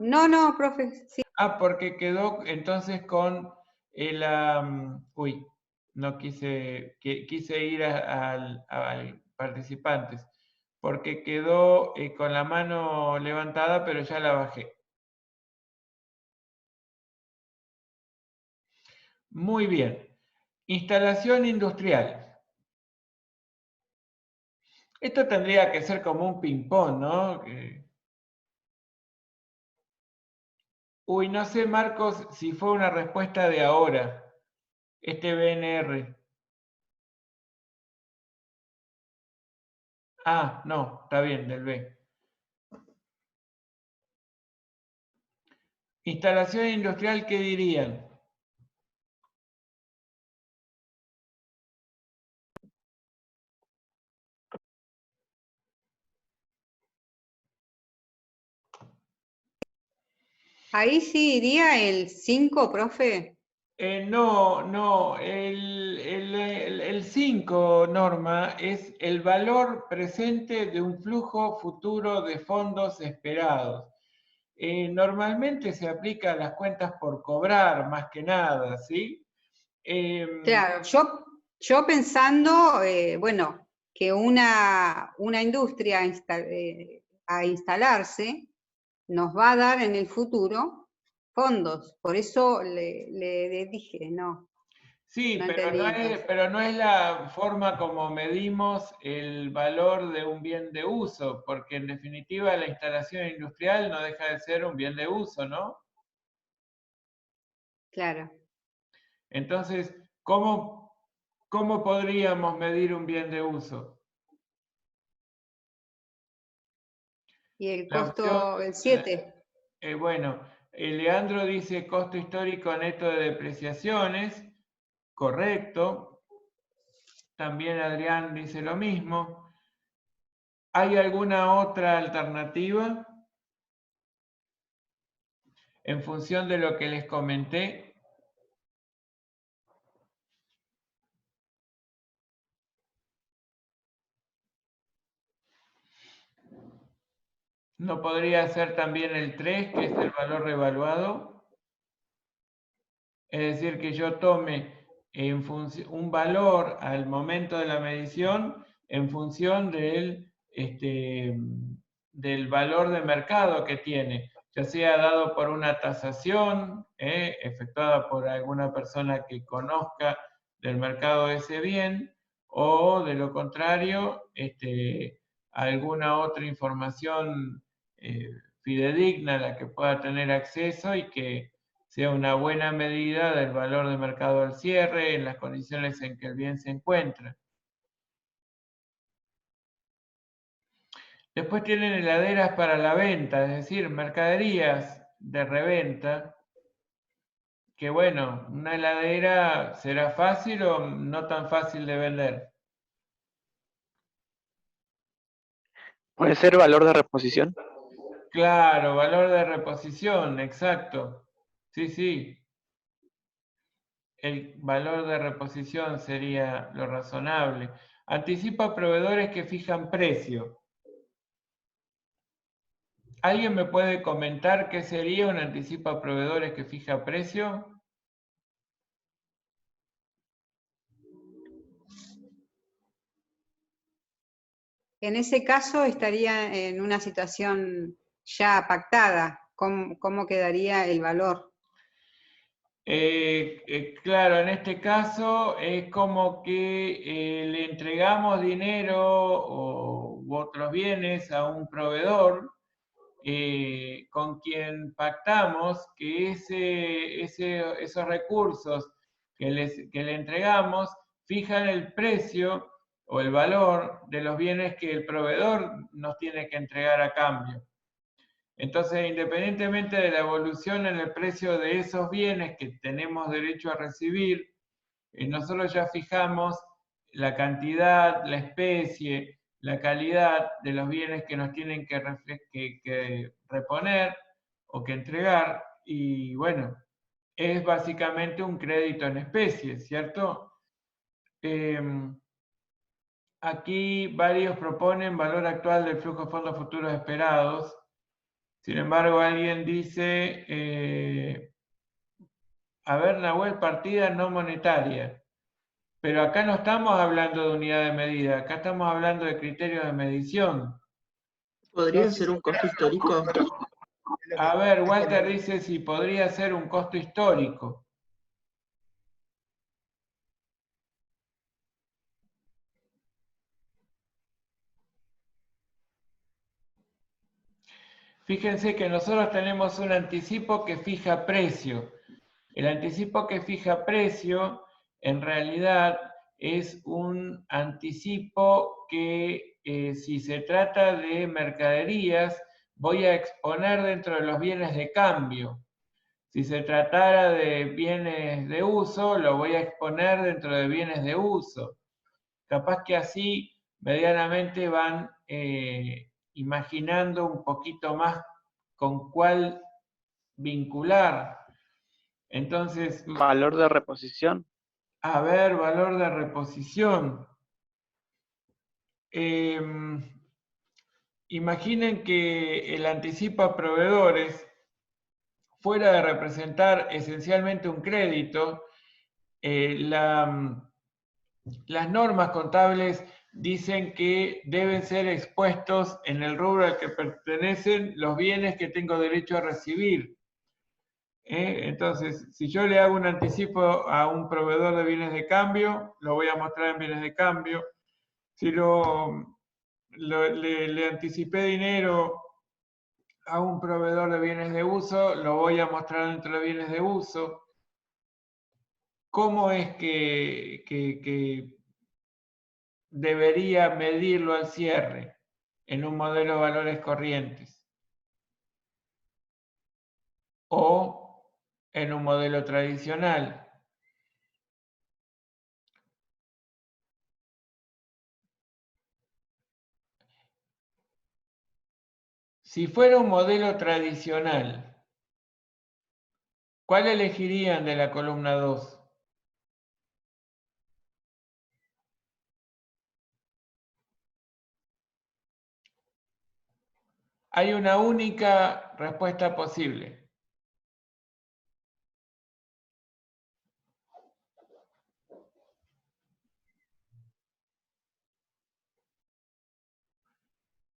No, profe. Sí. Ah, porque quedó entonces con el... uy, no quise ir al participantes, porque quedó con la mano levantada, pero ya la bajé. Muy bien. Instalación industrial. Esto tendría que ser como un ping-pong, ¿no? Uy, no sé, Marcos, si fue una respuesta de ahora, este BNR. Ah, no, está bien, del B. Instalación industrial, ¿qué dirían? Ahí sí iría el 5, profe. No, el 5, Norma, es el valor presente de un flujo futuro de fondos esperados. Normalmente se aplica a las cuentas por cobrar, más que nada, ¿sí? Claro, yo pensando, bueno, que una industria a instalarse nos va a dar en el futuro fondos. Por eso le dije, no. Sí, No pero entendí. no es la forma como medimos el valor de un bien de uso, porque en definitiva la instalación industrial no deja de ser un bien de uso, ¿no? Claro. Entonces, ¿cómo podríamos medir un bien de uso? Y el La opción, costo, el 7. bueno, Leandro dice costo histórico neto de depreciaciones, correcto. También Adrián dice lo mismo. ¿Hay alguna otra alternativa? En función de lo que les comenté. ¿No podría ser también el 3, que es el valor revaluado? Es decir, que yo tome un valor al momento de la medición en función del valor de mercado que tiene, ya sea dado por una tasación efectuada por alguna persona que conozca del mercado de ese bien, o de lo contrario, alguna otra información fidedigna a la que pueda tener acceso y que sea una buena medida del valor de mercado al cierre en las condiciones en que el bien se encuentra. Después tienen heladeras para la venta, es decir, mercaderías de reventa, que bueno, una heladera será fácil o no tan fácil de vender. ¿Puede ser valor de reposición? Claro, valor de reposición, exacto. Sí, sí. El valor de reposición sería lo razonable. Anticipa a proveedores que fijan precio. ¿Alguien me puede comentar qué sería un anticipo a proveedores que fija precio? En ese caso estaría en una situación ya pactada. ¿Cómo quedaría el valor? Claro, en este caso es como que le entregamos dinero u otros bienes a un proveedor con quien pactamos que esos recursos que le entregamos fijan el precio o el valor de los bienes que el proveedor nos tiene que entregar a cambio. Entonces, independientemente de la evolución en el precio de esos bienes que tenemos derecho a recibir, nosotros ya fijamos la cantidad, la especie, la calidad de los bienes que nos tienen que reponer o que entregar, y bueno, es básicamente un crédito en especie, ¿cierto? Aquí varios proponen valor actual del flujo de fondos futuros esperados. Sin embargo, alguien dice, a ver, Nahuel, partida no monetaria. Pero acá no estamos hablando de unidad de medida, acá estamos hablando de criterios de medición. ¿Podría ser un costo histórico? A ver, Walter dice si podría ser un costo histórico. Fíjense que nosotros tenemos un anticipo que fija precio. El anticipo que fija precio, en realidad, es un anticipo que si se trata de mercaderías, voy a exponer dentro de los bienes de cambio. Si se tratara de bienes de uso, lo voy a exponer dentro de bienes de uso. Capaz que así medianamente van imaginando un poquito más con cuál vincular. Entonces, Valor de reposición. a ver, valor de reposición. Imaginen que el anticipo a proveedores, fuera de representar esencialmente un crédito, las normas contables dicen que deben ser expuestos en el rubro al que pertenecen los bienes que tengo derecho a recibir. Entonces, si yo le hago un anticipo a un proveedor de bienes de cambio, lo voy a mostrar en bienes de cambio. Si le anticipé dinero a un proveedor de bienes de uso, lo voy a mostrar dentro de bienes de uso. ¿Cómo es que debería medirlo al cierre en un modelo de valores corrientes? O en un modelo tradicional. Si fuera un modelo tradicional, ¿cuál elegirían de la columna 2? Hay una única respuesta posible.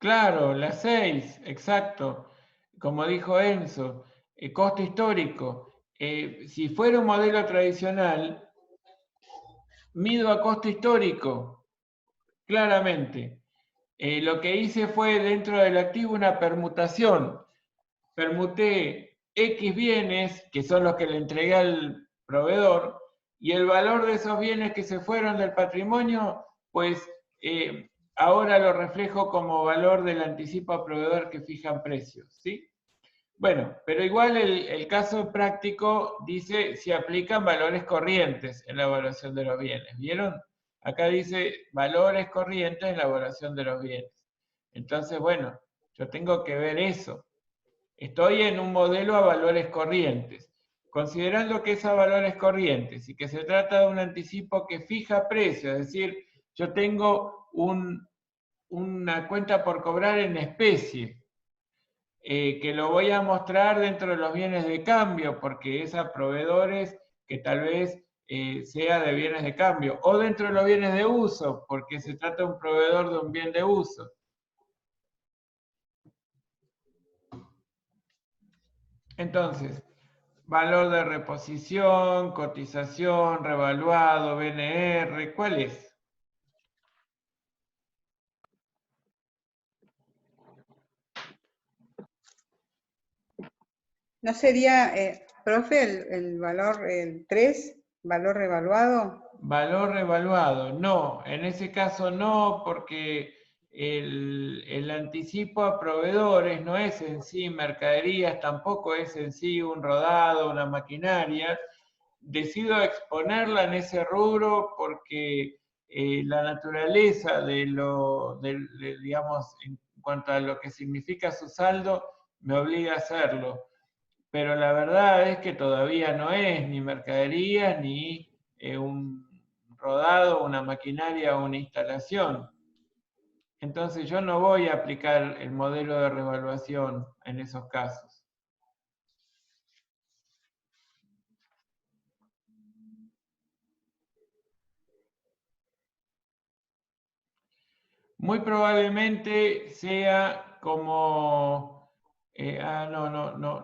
Claro, la 6, exacto. Como dijo Enzo, costo histórico. Si fuera un modelo tradicional, mido a costo histórico, claramente. Lo que hice fue dentro del activo una permutación. Permuté X bienes, que son los que le entregué al proveedor, y el valor de esos bienes que se fueron del patrimonio, pues ahora lo reflejo como valor del anticipo a proveedor que fijan precios, ¿sí? Bueno, pero igual el caso práctico dice si aplican valores corrientes en la evaluación de los bienes, ¿vieron? Acá dice valores corrientes en la evaluación de los bienes. Entonces, bueno, yo tengo que ver eso. Estoy en un modelo a valores corrientes. Considerando que es a valores corrientes y que se trata de un anticipo que fija precio, es decir, yo tengo una cuenta por cobrar en especie, que lo voy a mostrar dentro de los bienes de cambio, porque es a proveedores que tal vez sea de bienes de cambio, o dentro de los bienes de uso, porque se trata de un proveedor de un bien de uso. Entonces, valor de reposición, cotización, revaluado, BNR, ¿cuál es? ¿No sería, profe, el valor, el 3, valor revaluado? Valor revaluado, no, en ese caso no, porque el anticipo a proveedores no es en sí mercaderías, tampoco es en sí un rodado, una maquinaria. Decido exponerla en ese rubro porque la naturaleza digamos, en cuanto a lo que significa su saldo, me obliga a hacerlo. Pero la verdad es que todavía no es ni mercaderías, ni un rodado, una maquinaria o una instalación. Entonces yo no voy a aplicar el modelo de revaluación en esos casos. Muy probablemente sea como...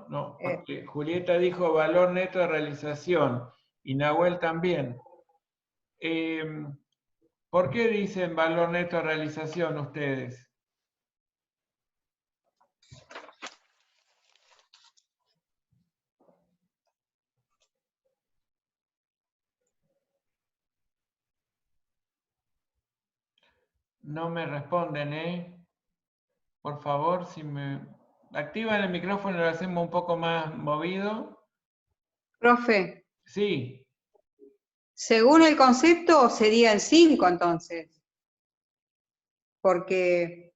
no, porque Julieta dijo valor neto de realización y Nahuel también. ¿Por qué dicen valor neto de realización ustedes? No me responden, ¿eh? Por favor, si me activan el micrófono, lo hacemos un poco más movido. Profe, Sí, según el concepto sería el 5 entonces, porque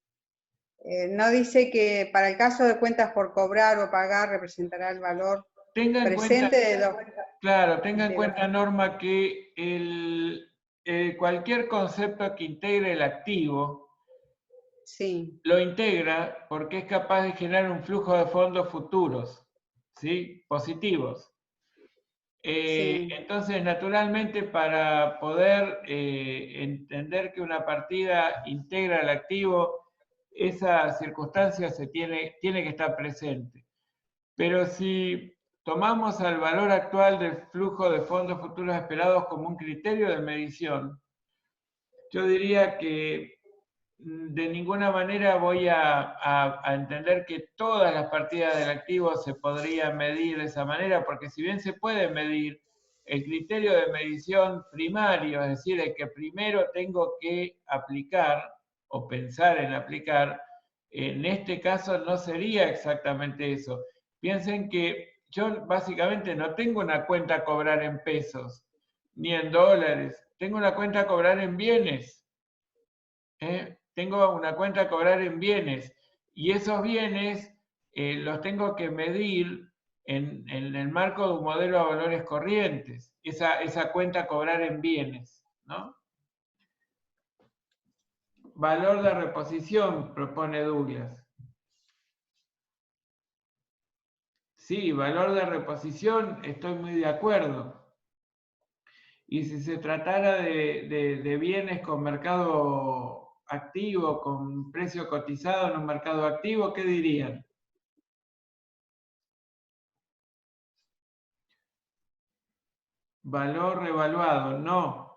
no dice que para el caso de cuentas por cobrar o pagar representará el valor tenga en presente cuenta, de los... claro, tenga en cuenta, Norma, que cualquier concepto que integre el activo, Sí, lo integra porque es capaz de generar un flujo de fondos futuros, ¿sí? Positivos. sí. Entonces, naturalmente, para poder entender que una partida integra el activo, esa circunstancia tiene que estar presente. Pero si tomamos al valor actual del flujo de fondos futuros esperados como un criterio de medición, yo diría que de ninguna manera voy a entender que todas las partidas del activo se podrían medir de esa manera, porque si bien se puede medir, el criterio de medición primario, es decir, el que primero tengo que aplicar o pensar en aplicar, en este caso no sería exactamente eso. Piensen que yo básicamente no tengo una cuenta a cobrar en pesos, ni en dólares, tengo una cuenta a cobrar en bienes. Tengo una cuenta a cobrar en bienes y esos bienes los tengo que medir en el marco de un modelo de valores corrientes, esa cuenta a cobrar en bienes, ¿no? Valor de reposición, propone Douglas. Sí, valor de reposición, estoy muy de acuerdo. Y si se tratara de bienes con mercado activo, con precio cotizado en un mercado activo, ¿qué dirían? Valor revaluado, no.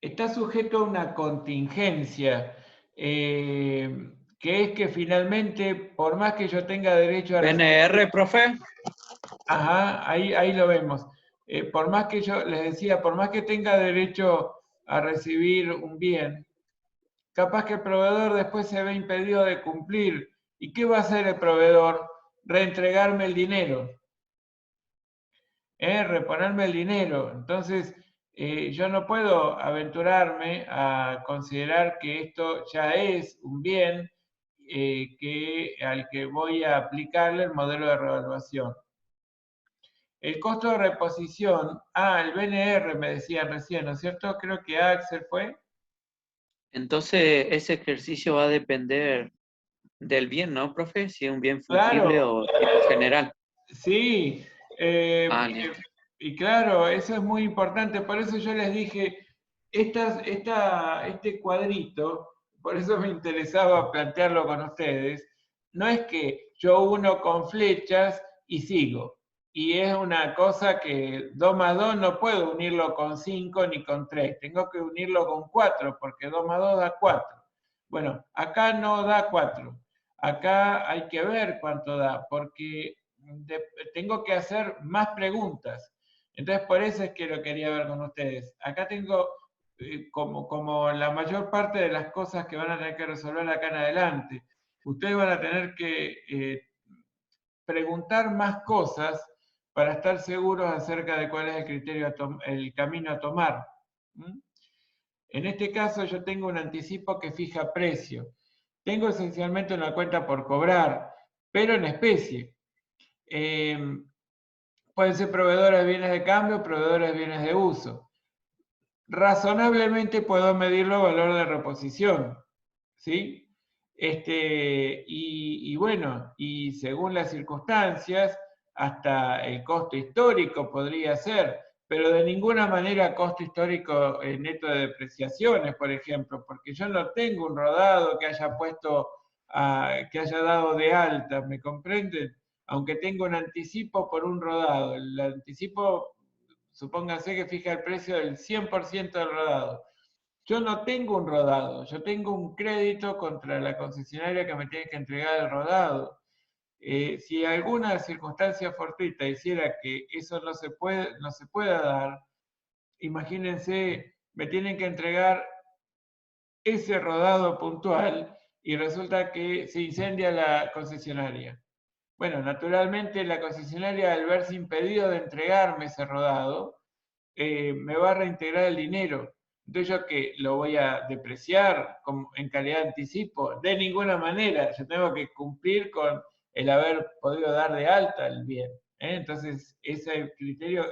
Está sujeto a una contingencia, que es que finalmente, por más que yo tenga derecho a... PNR, profe. Ajá, ahí lo vemos. Por más que yo, les decía, por más que tenga derecho a recibir un bien, capaz que el proveedor después se ve impedido de cumplir. ¿Y qué va a hacer el proveedor? Reentregarme el dinero. Reponerme el dinero. Entonces, yo no puedo aventurarme a considerar que esto ya es un bien al que voy a aplicarle el modelo de revaluación. El costo de reposición, el BNR me decían recién, ¿no es cierto? Creo que Axel fue. Entonces, ese ejercicio va a depender del bien, ¿no, profe? Si es un bien fungible Claro. o tipo general. Sí, Listo. y claro, eso es muy importante, por eso yo les dije, este cuadrito, por eso me interesaba plantearlo con ustedes, no es que yo uno con flechas y sigo, y es una cosa que 2 más 2 no puedo unirlo con 5 ni con 3, tengo que unirlo con 4, porque 2 más 2 da 4. Bueno, acá no da 4. Acá hay que ver cuánto da, porque tengo que hacer más preguntas. Entonces, por eso es que lo quería ver con ustedes. Acá tengo como la mayor parte de las cosas que van a tener que resolver acá en adelante. Ustedes van a tener que preguntar más cosas para estar seguros acerca de cuál es el camino a tomar. ¿Mm? En este caso yo tengo un anticipo que fija precio. Tengo esencialmente una cuenta por cobrar, pero en especie. Pueden ser proveedores de bienes de cambio, proveedores de bienes de uso. Razonablemente puedo medirlo a valor de reposición, ¿sí? Y bueno, y según las circunstancias, hasta el costo histórico podría ser, pero de ninguna manera costo histórico neto de depreciaciones, por ejemplo, porque yo no tengo un rodado que haya puesto, que haya dado de alta, ¿me comprenden? Aunque tengo un anticipo por un rodado. El anticipo, supónganse que fija el precio del 100% del rodado. Yo no tengo un rodado, yo tengo un crédito contra la concesionaria que me tiene que entregar el rodado. Si alguna circunstancia fortuita hiciera que eso no se pueda dar, imagínense, me tienen que entregar ese rodado puntual y resulta que se incendia la concesionaria. Bueno, naturalmente la concesionaria, al verse impedido de entregarme ese rodado, me va a reintegrar el dinero. Entonces, ¿yo qué? ¿Lo voy a depreciar en calidad de anticipo? De ninguna manera. Yo tengo que cumplir con el haber podido dar de alta el bien. Entonces, ese criterio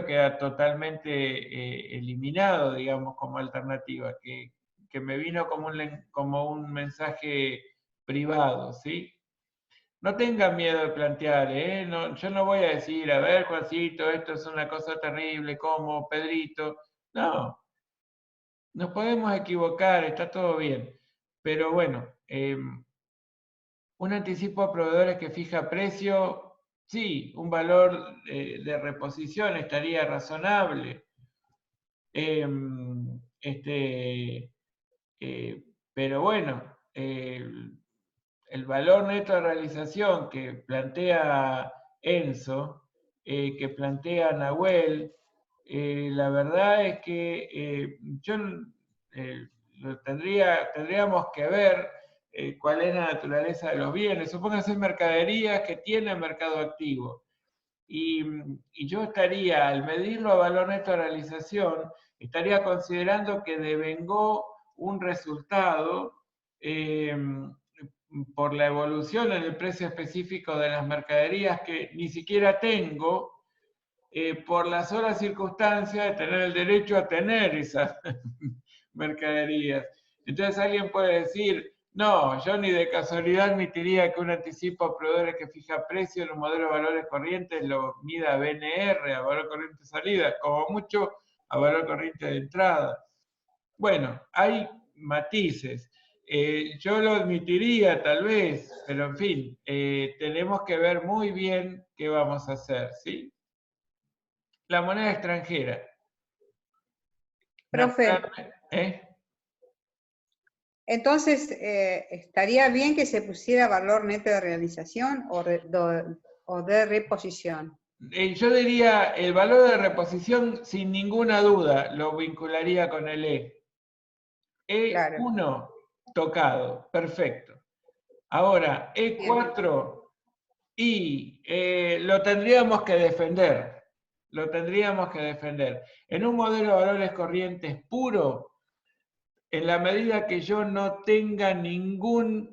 queda totalmente eliminado, digamos, como alternativa, que me vino como un mensaje privado, ¿sí? No tengan miedo de plantear, ¿eh? No, yo no voy a decir, a ver, Juancito, esto es una cosa terrible, como Pedrito. No, nos podemos equivocar, está todo bien. Pero bueno, un anticipo a proveedores que fija precio, sí, un valor de reposición estaría razonable. Pero bueno, el valor neto de realización que plantea Enzo, que plantea Nahuel, la verdad es que tendríamos que ver cuál es la naturaleza de los bienes. Supónganse mercaderías que tienen mercado activo. Y yo estaría, al medirlo a valor neto de realización, estaría considerando que devengó un resultado por la evolución en el precio específico de las mercaderías que ni siquiera tengo, por la sola circunstancia de tener el derecho a tener esas mercaderías. Entonces alguien puede decir, no, yo ni de casualidad admitiría que un anticipo a proveedores que fija precio en un modelo de valores corrientes lo mida a BNR, a valor corriente de salida, como mucho a valor corriente de entrada. Bueno, hay matices. Yo lo admitiría tal vez, pero en fin, tenemos que ver muy bien qué vamos a hacer, ¿sí? La moneda extranjera. Profe, entonces, ¿estaría bien que se pusiera valor neto de realización o de reposición? Yo diría el valor de reposición sin ninguna duda lo vincularía con el E. E1 tocado, perfecto. Ahora, E4 y lo tendríamos que defender. Lo tendríamos que defender. En un modelo de valores corrientes puro, en la medida que yo no tenga ninguna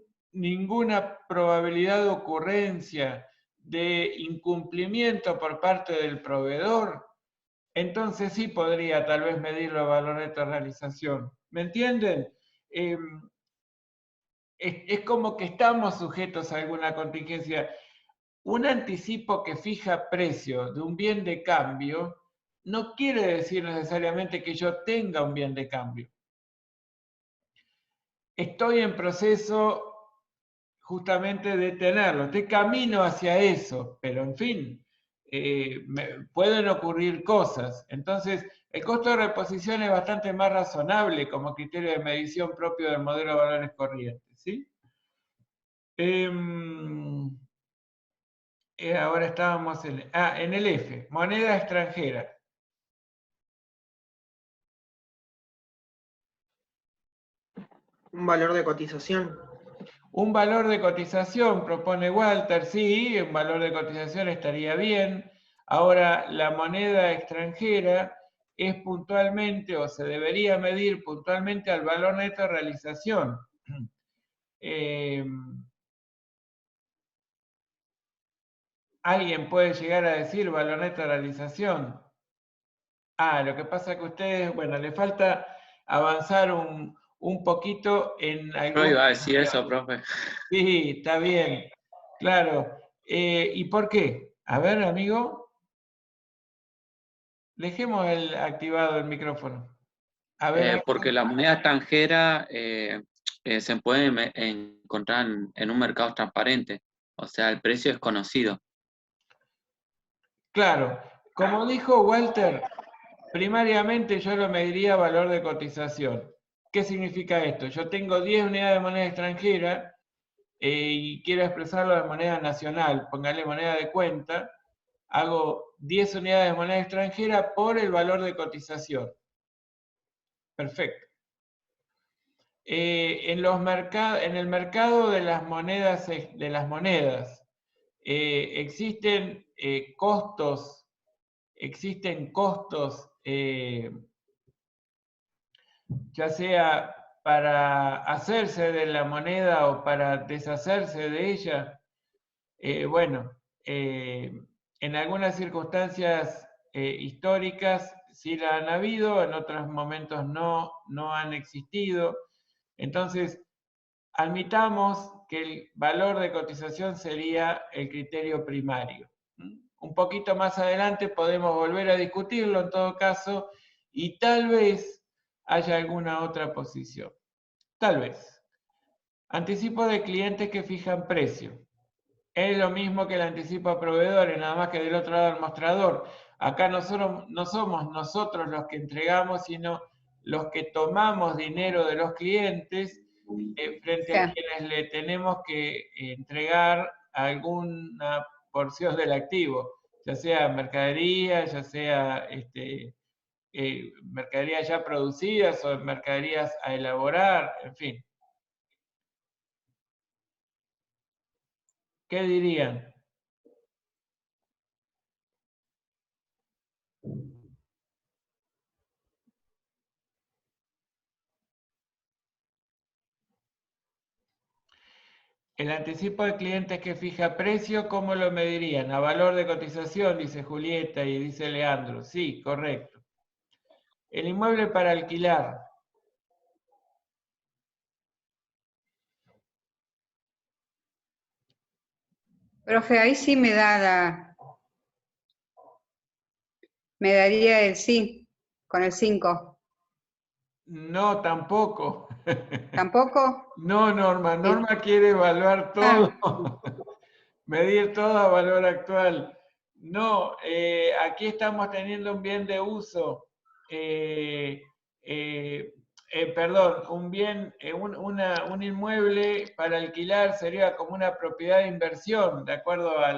probabilidad de ocurrencia de incumplimiento por parte del proveedor, entonces sí podría tal vez medirlo a valor neto de realización. ¿Me entienden? Es como que estamos sujetos a alguna contingencia. Un anticipo que fija precio de un bien de cambio no quiere decir necesariamente que yo tenga un bien de cambio. Estoy en proceso justamente de tenerlo, estoy camino hacia eso, pero en fin, pueden ocurrir cosas. Entonces, el costo de reposición es bastante más razonable como criterio de medición propio del modelo de valores corrientes, ¿sí? Ahora estábamos en el F, moneda extranjera. Un valor de cotización. Un valor de cotización, propone Walter, sí, un valor de cotización estaría bien. Ahora, la moneda extranjera es puntualmente, o se debería medir puntualmente al valor neto de realización. ¿Alguien puede llegar a decir valor neto de realización? Lo que pasa es que a ustedes, bueno, le falta avanzar un poquito en algún... Yo iba a decir eso, profe. Sí, está bien, claro. ¿Y por qué? A ver, amigo. Dejemos activado el micrófono. A ver. Porque la moneda extranjera se puede encontrar en un mercado transparente, o sea, el precio es conocido. Claro, como dijo Walter, primariamente yo lo mediría valor de cotización. ¿Qué significa esto? Yo tengo 10 unidades de moneda extranjera y quiero expresarlo de moneda nacional, póngale moneda de cuenta, hago 10 unidades de moneda extranjera por el valor de cotización. Perfecto. En el mercado de las monedas, existen costos, ya sea para hacerse de la moneda o para deshacerse de ella. Bueno, en algunas circunstancias históricas sí la han habido, en otros momentos no han existido. Entonces, admitamos que el valor de cotización sería el criterio primario. Un poquito más adelante podemos volver a discutirlo en todo caso y tal vez haya alguna otra posición. Tal vez. Anticipo de clientes que fijan precio. Es lo mismo que el anticipo a proveedores, nada más que del otro lado del mostrador. Acá no somos nosotros los que entregamos, sino los que tomamos dinero de los clientes frente a quienes le tenemos que entregar alguna porción del activo, ya sea mercadería, ya sea mercaderías ya producidas o mercaderías a elaborar, en fin. ¿Qué dirían? El anticipo de clientes que fija precio, ¿cómo lo medirían? A valor de cotización, dice Julieta y dice Leandro. Sí, correcto. El inmueble para alquilar. Profe, ahí sí me daría el sí, con el 5. No, tampoco. ¿Tampoco? No, Norma. Norma quiere evaluar todo. Medir todo a valor actual. No, aquí estamos teniendo un bien de uso. Perdón, un bien, un inmueble para alquilar sería como una propiedad de inversión, de acuerdo a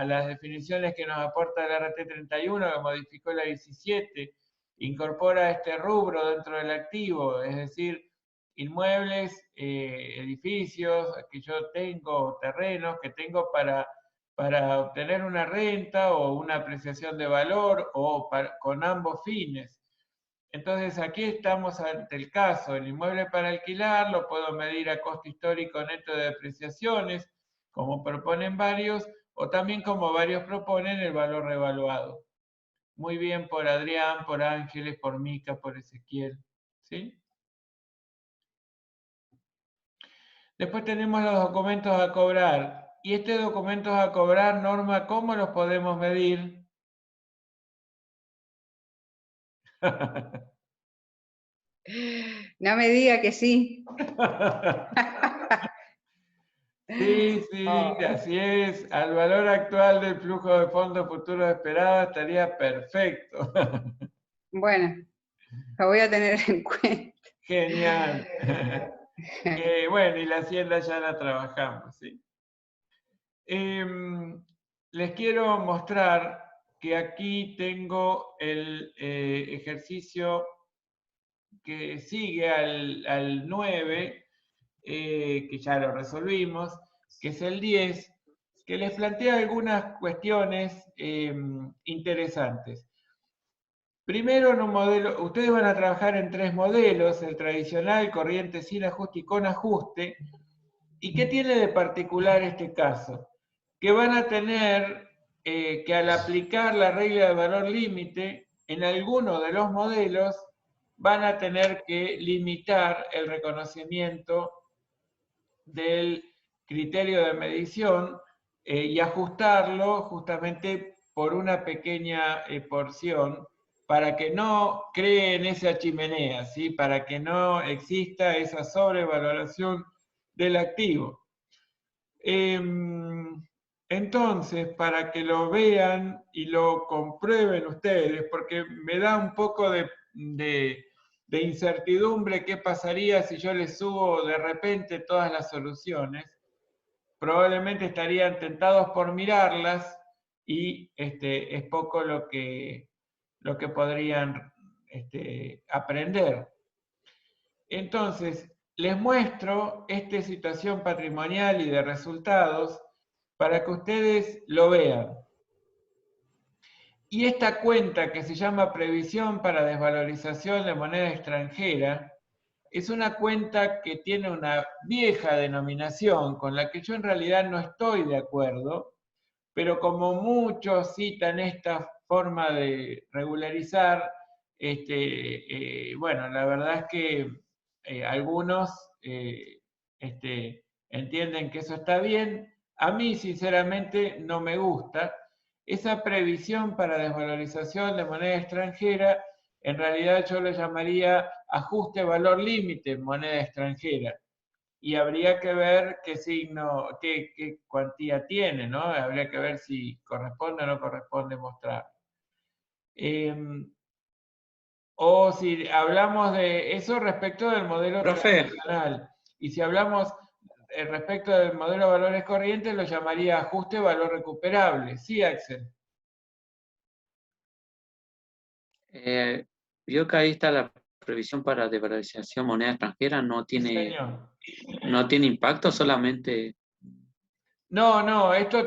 las definiciones que nos aporta el RT31, que modificó la 17, incorpora este rubro dentro del activo, es decir, inmuebles, edificios que yo tengo, terrenos que tengo para obtener una renta o una apreciación de valor o con ambos fines. Entonces aquí estamos ante el caso, el inmueble para alquilar lo puedo medir a costo histórico neto de depreciaciones, como proponen varios, o también como varios proponen el valor revaluado. Muy bien por Adrián, por Ángeles, por Mica, por Ezequiel. ¿Sí? Después tenemos los documentos a cobrar. Y estos documentos a cobrar, Norma, ¿cómo los podemos medir? No me diga que sí. Sí, así es. Al valor actual del flujo de fondos futuros esperado estaría perfecto. Bueno, lo voy a tener en cuenta. Genial. Bueno, y la hacienda ya la trabajamos, ¿sí? Les quiero mostrar que aquí tengo el ejercicio que sigue al 9, que ya lo resolvimos, que es el 10, que les plantea algunas cuestiones interesantes. Primero, en un modelo, ustedes van a trabajar en 3 modelos, el tradicional, corriente sin ajuste y con ajuste. ¿Y qué tiene de particular este caso? Que van a tener que al aplicar la regla de valor límite, en alguno de los modelos van a tener que limitar el reconocimiento del criterio de medición y ajustarlo justamente por una pequeña porción para que no creen esa chimenea, ¿sí? Para que no exista esa sobrevaloración del activo. Entonces, para que lo vean y lo comprueben ustedes, porque me da un poco de incertidumbre qué pasaría si yo les subo de repente todas las soluciones, probablemente estarían tentados por mirarlas y es poco lo que podrían aprender. Entonces, les muestro esta situación patrimonial y de resultados para que ustedes lo vean. Y esta cuenta que se llama Previsión para Desvalorización de Moneda Extranjera es una cuenta que tiene una vieja denominación con la que yo en realidad no estoy de acuerdo, pero como muchos citan esta forma de regularizar, bueno, la verdad es que algunos entienden que eso está bien. A mí, sinceramente, no me gusta. Esa previsión para desvalorización de moneda extranjera, en realidad yo lo llamaría ajuste valor límite en moneda extranjera. Y habría que ver qué signo, qué cuantía tiene, ¿no? Habría que ver si corresponde o no corresponde mostrar. O si hablamos de eso respecto del modelo tradicional. Y si hablamos respecto del modelo de valores corrientes, lo llamaría ajuste valor recuperable. Sí, Axel. Vio que ahí está la previsión para desvalorización moneda extranjera, no tiene impacto, solamente... No, esto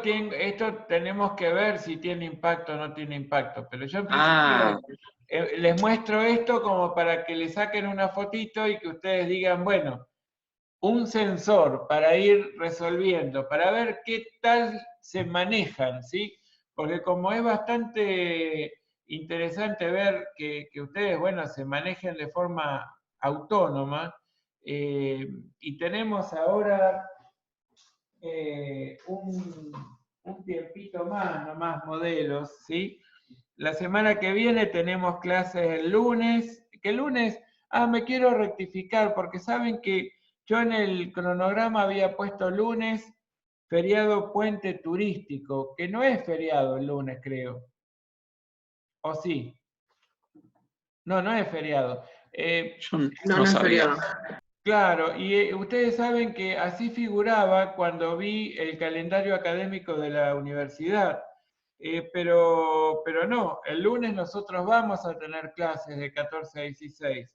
tenemos que ver si tiene impacto o no tiene impacto, pero yo en principio les muestro esto como para que le saquen una fotito y que ustedes digan, bueno, un sensor para ir resolviendo, para ver qué tal se manejan, ¿sí? Porque como es bastante interesante ver que ustedes, bueno, se manejen de forma autónoma, y tenemos ahora un tiempito más, no más modelos, ¿sí? La semana que viene tenemos clases el lunes. ¿Qué lunes? Me quiero rectificar porque saben que yo en el cronograma había puesto lunes, feriado puente turístico, que no es feriado el lunes, creo. ¿O sí? No, no es feriado. Yo No, no no es sabía. feriado. Claro, y ustedes saben que así figuraba cuando vi el calendario académico de la universidad. Pero no, el lunes nosotros vamos a tener clases de 14 a 16.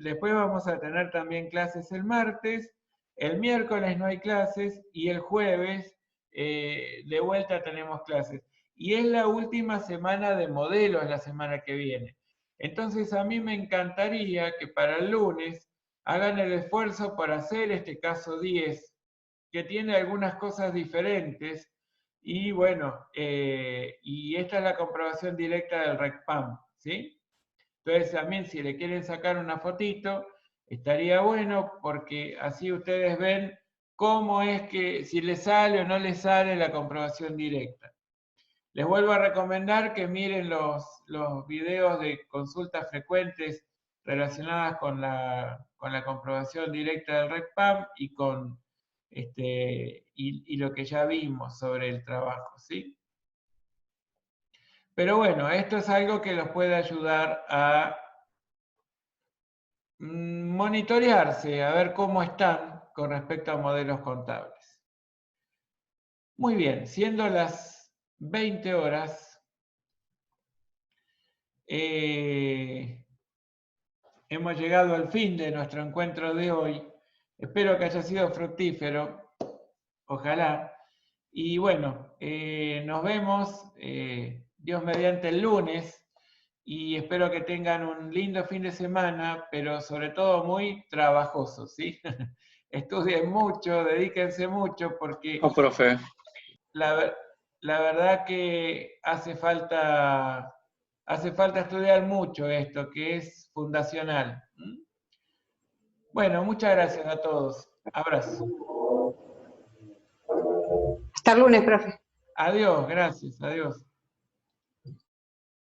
Después vamos a tener también clases el martes, el miércoles no hay clases y el jueves de vuelta tenemos clases. Y es la última semana de modelos la semana que viene. Entonces a mí me encantaría que para el lunes hagan el esfuerzo por hacer este caso 10, que tiene algunas cosas diferentes. Y bueno, y esta es la comprobación directa del RECPAM, ¿sí? Entonces también si le quieren sacar una fotito, estaría bueno porque así ustedes ven cómo es que, si les sale o no les sale la comprobación directa. Les vuelvo a recomendar que miren los videos de consultas frecuentes relacionadas con la comprobación directa del RECPAM y con y lo que ya vimos sobre el trabajo, ¿sí? Pero bueno, esto es algo que los puede ayudar a monitorearse, a ver cómo están con respecto a modelos contables. Muy bien, siendo las 20 horas, hemos llegado al fin de nuestro encuentro de hoy. Espero que haya sido fructífero, ojalá. Y bueno, nos vemos, Dios mediante, el lunes. Y espero que tengan un lindo fin de semana, pero sobre todo muy trabajoso, ¿sí? Estudien mucho, dedíquense mucho, porque Oh, profe. la verdad que hace falta estudiar mucho esto, que es fundacional. Bueno, muchas gracias a todos. Abrazo. Hasta el lunes, profe. Adiós, gracias, adiós.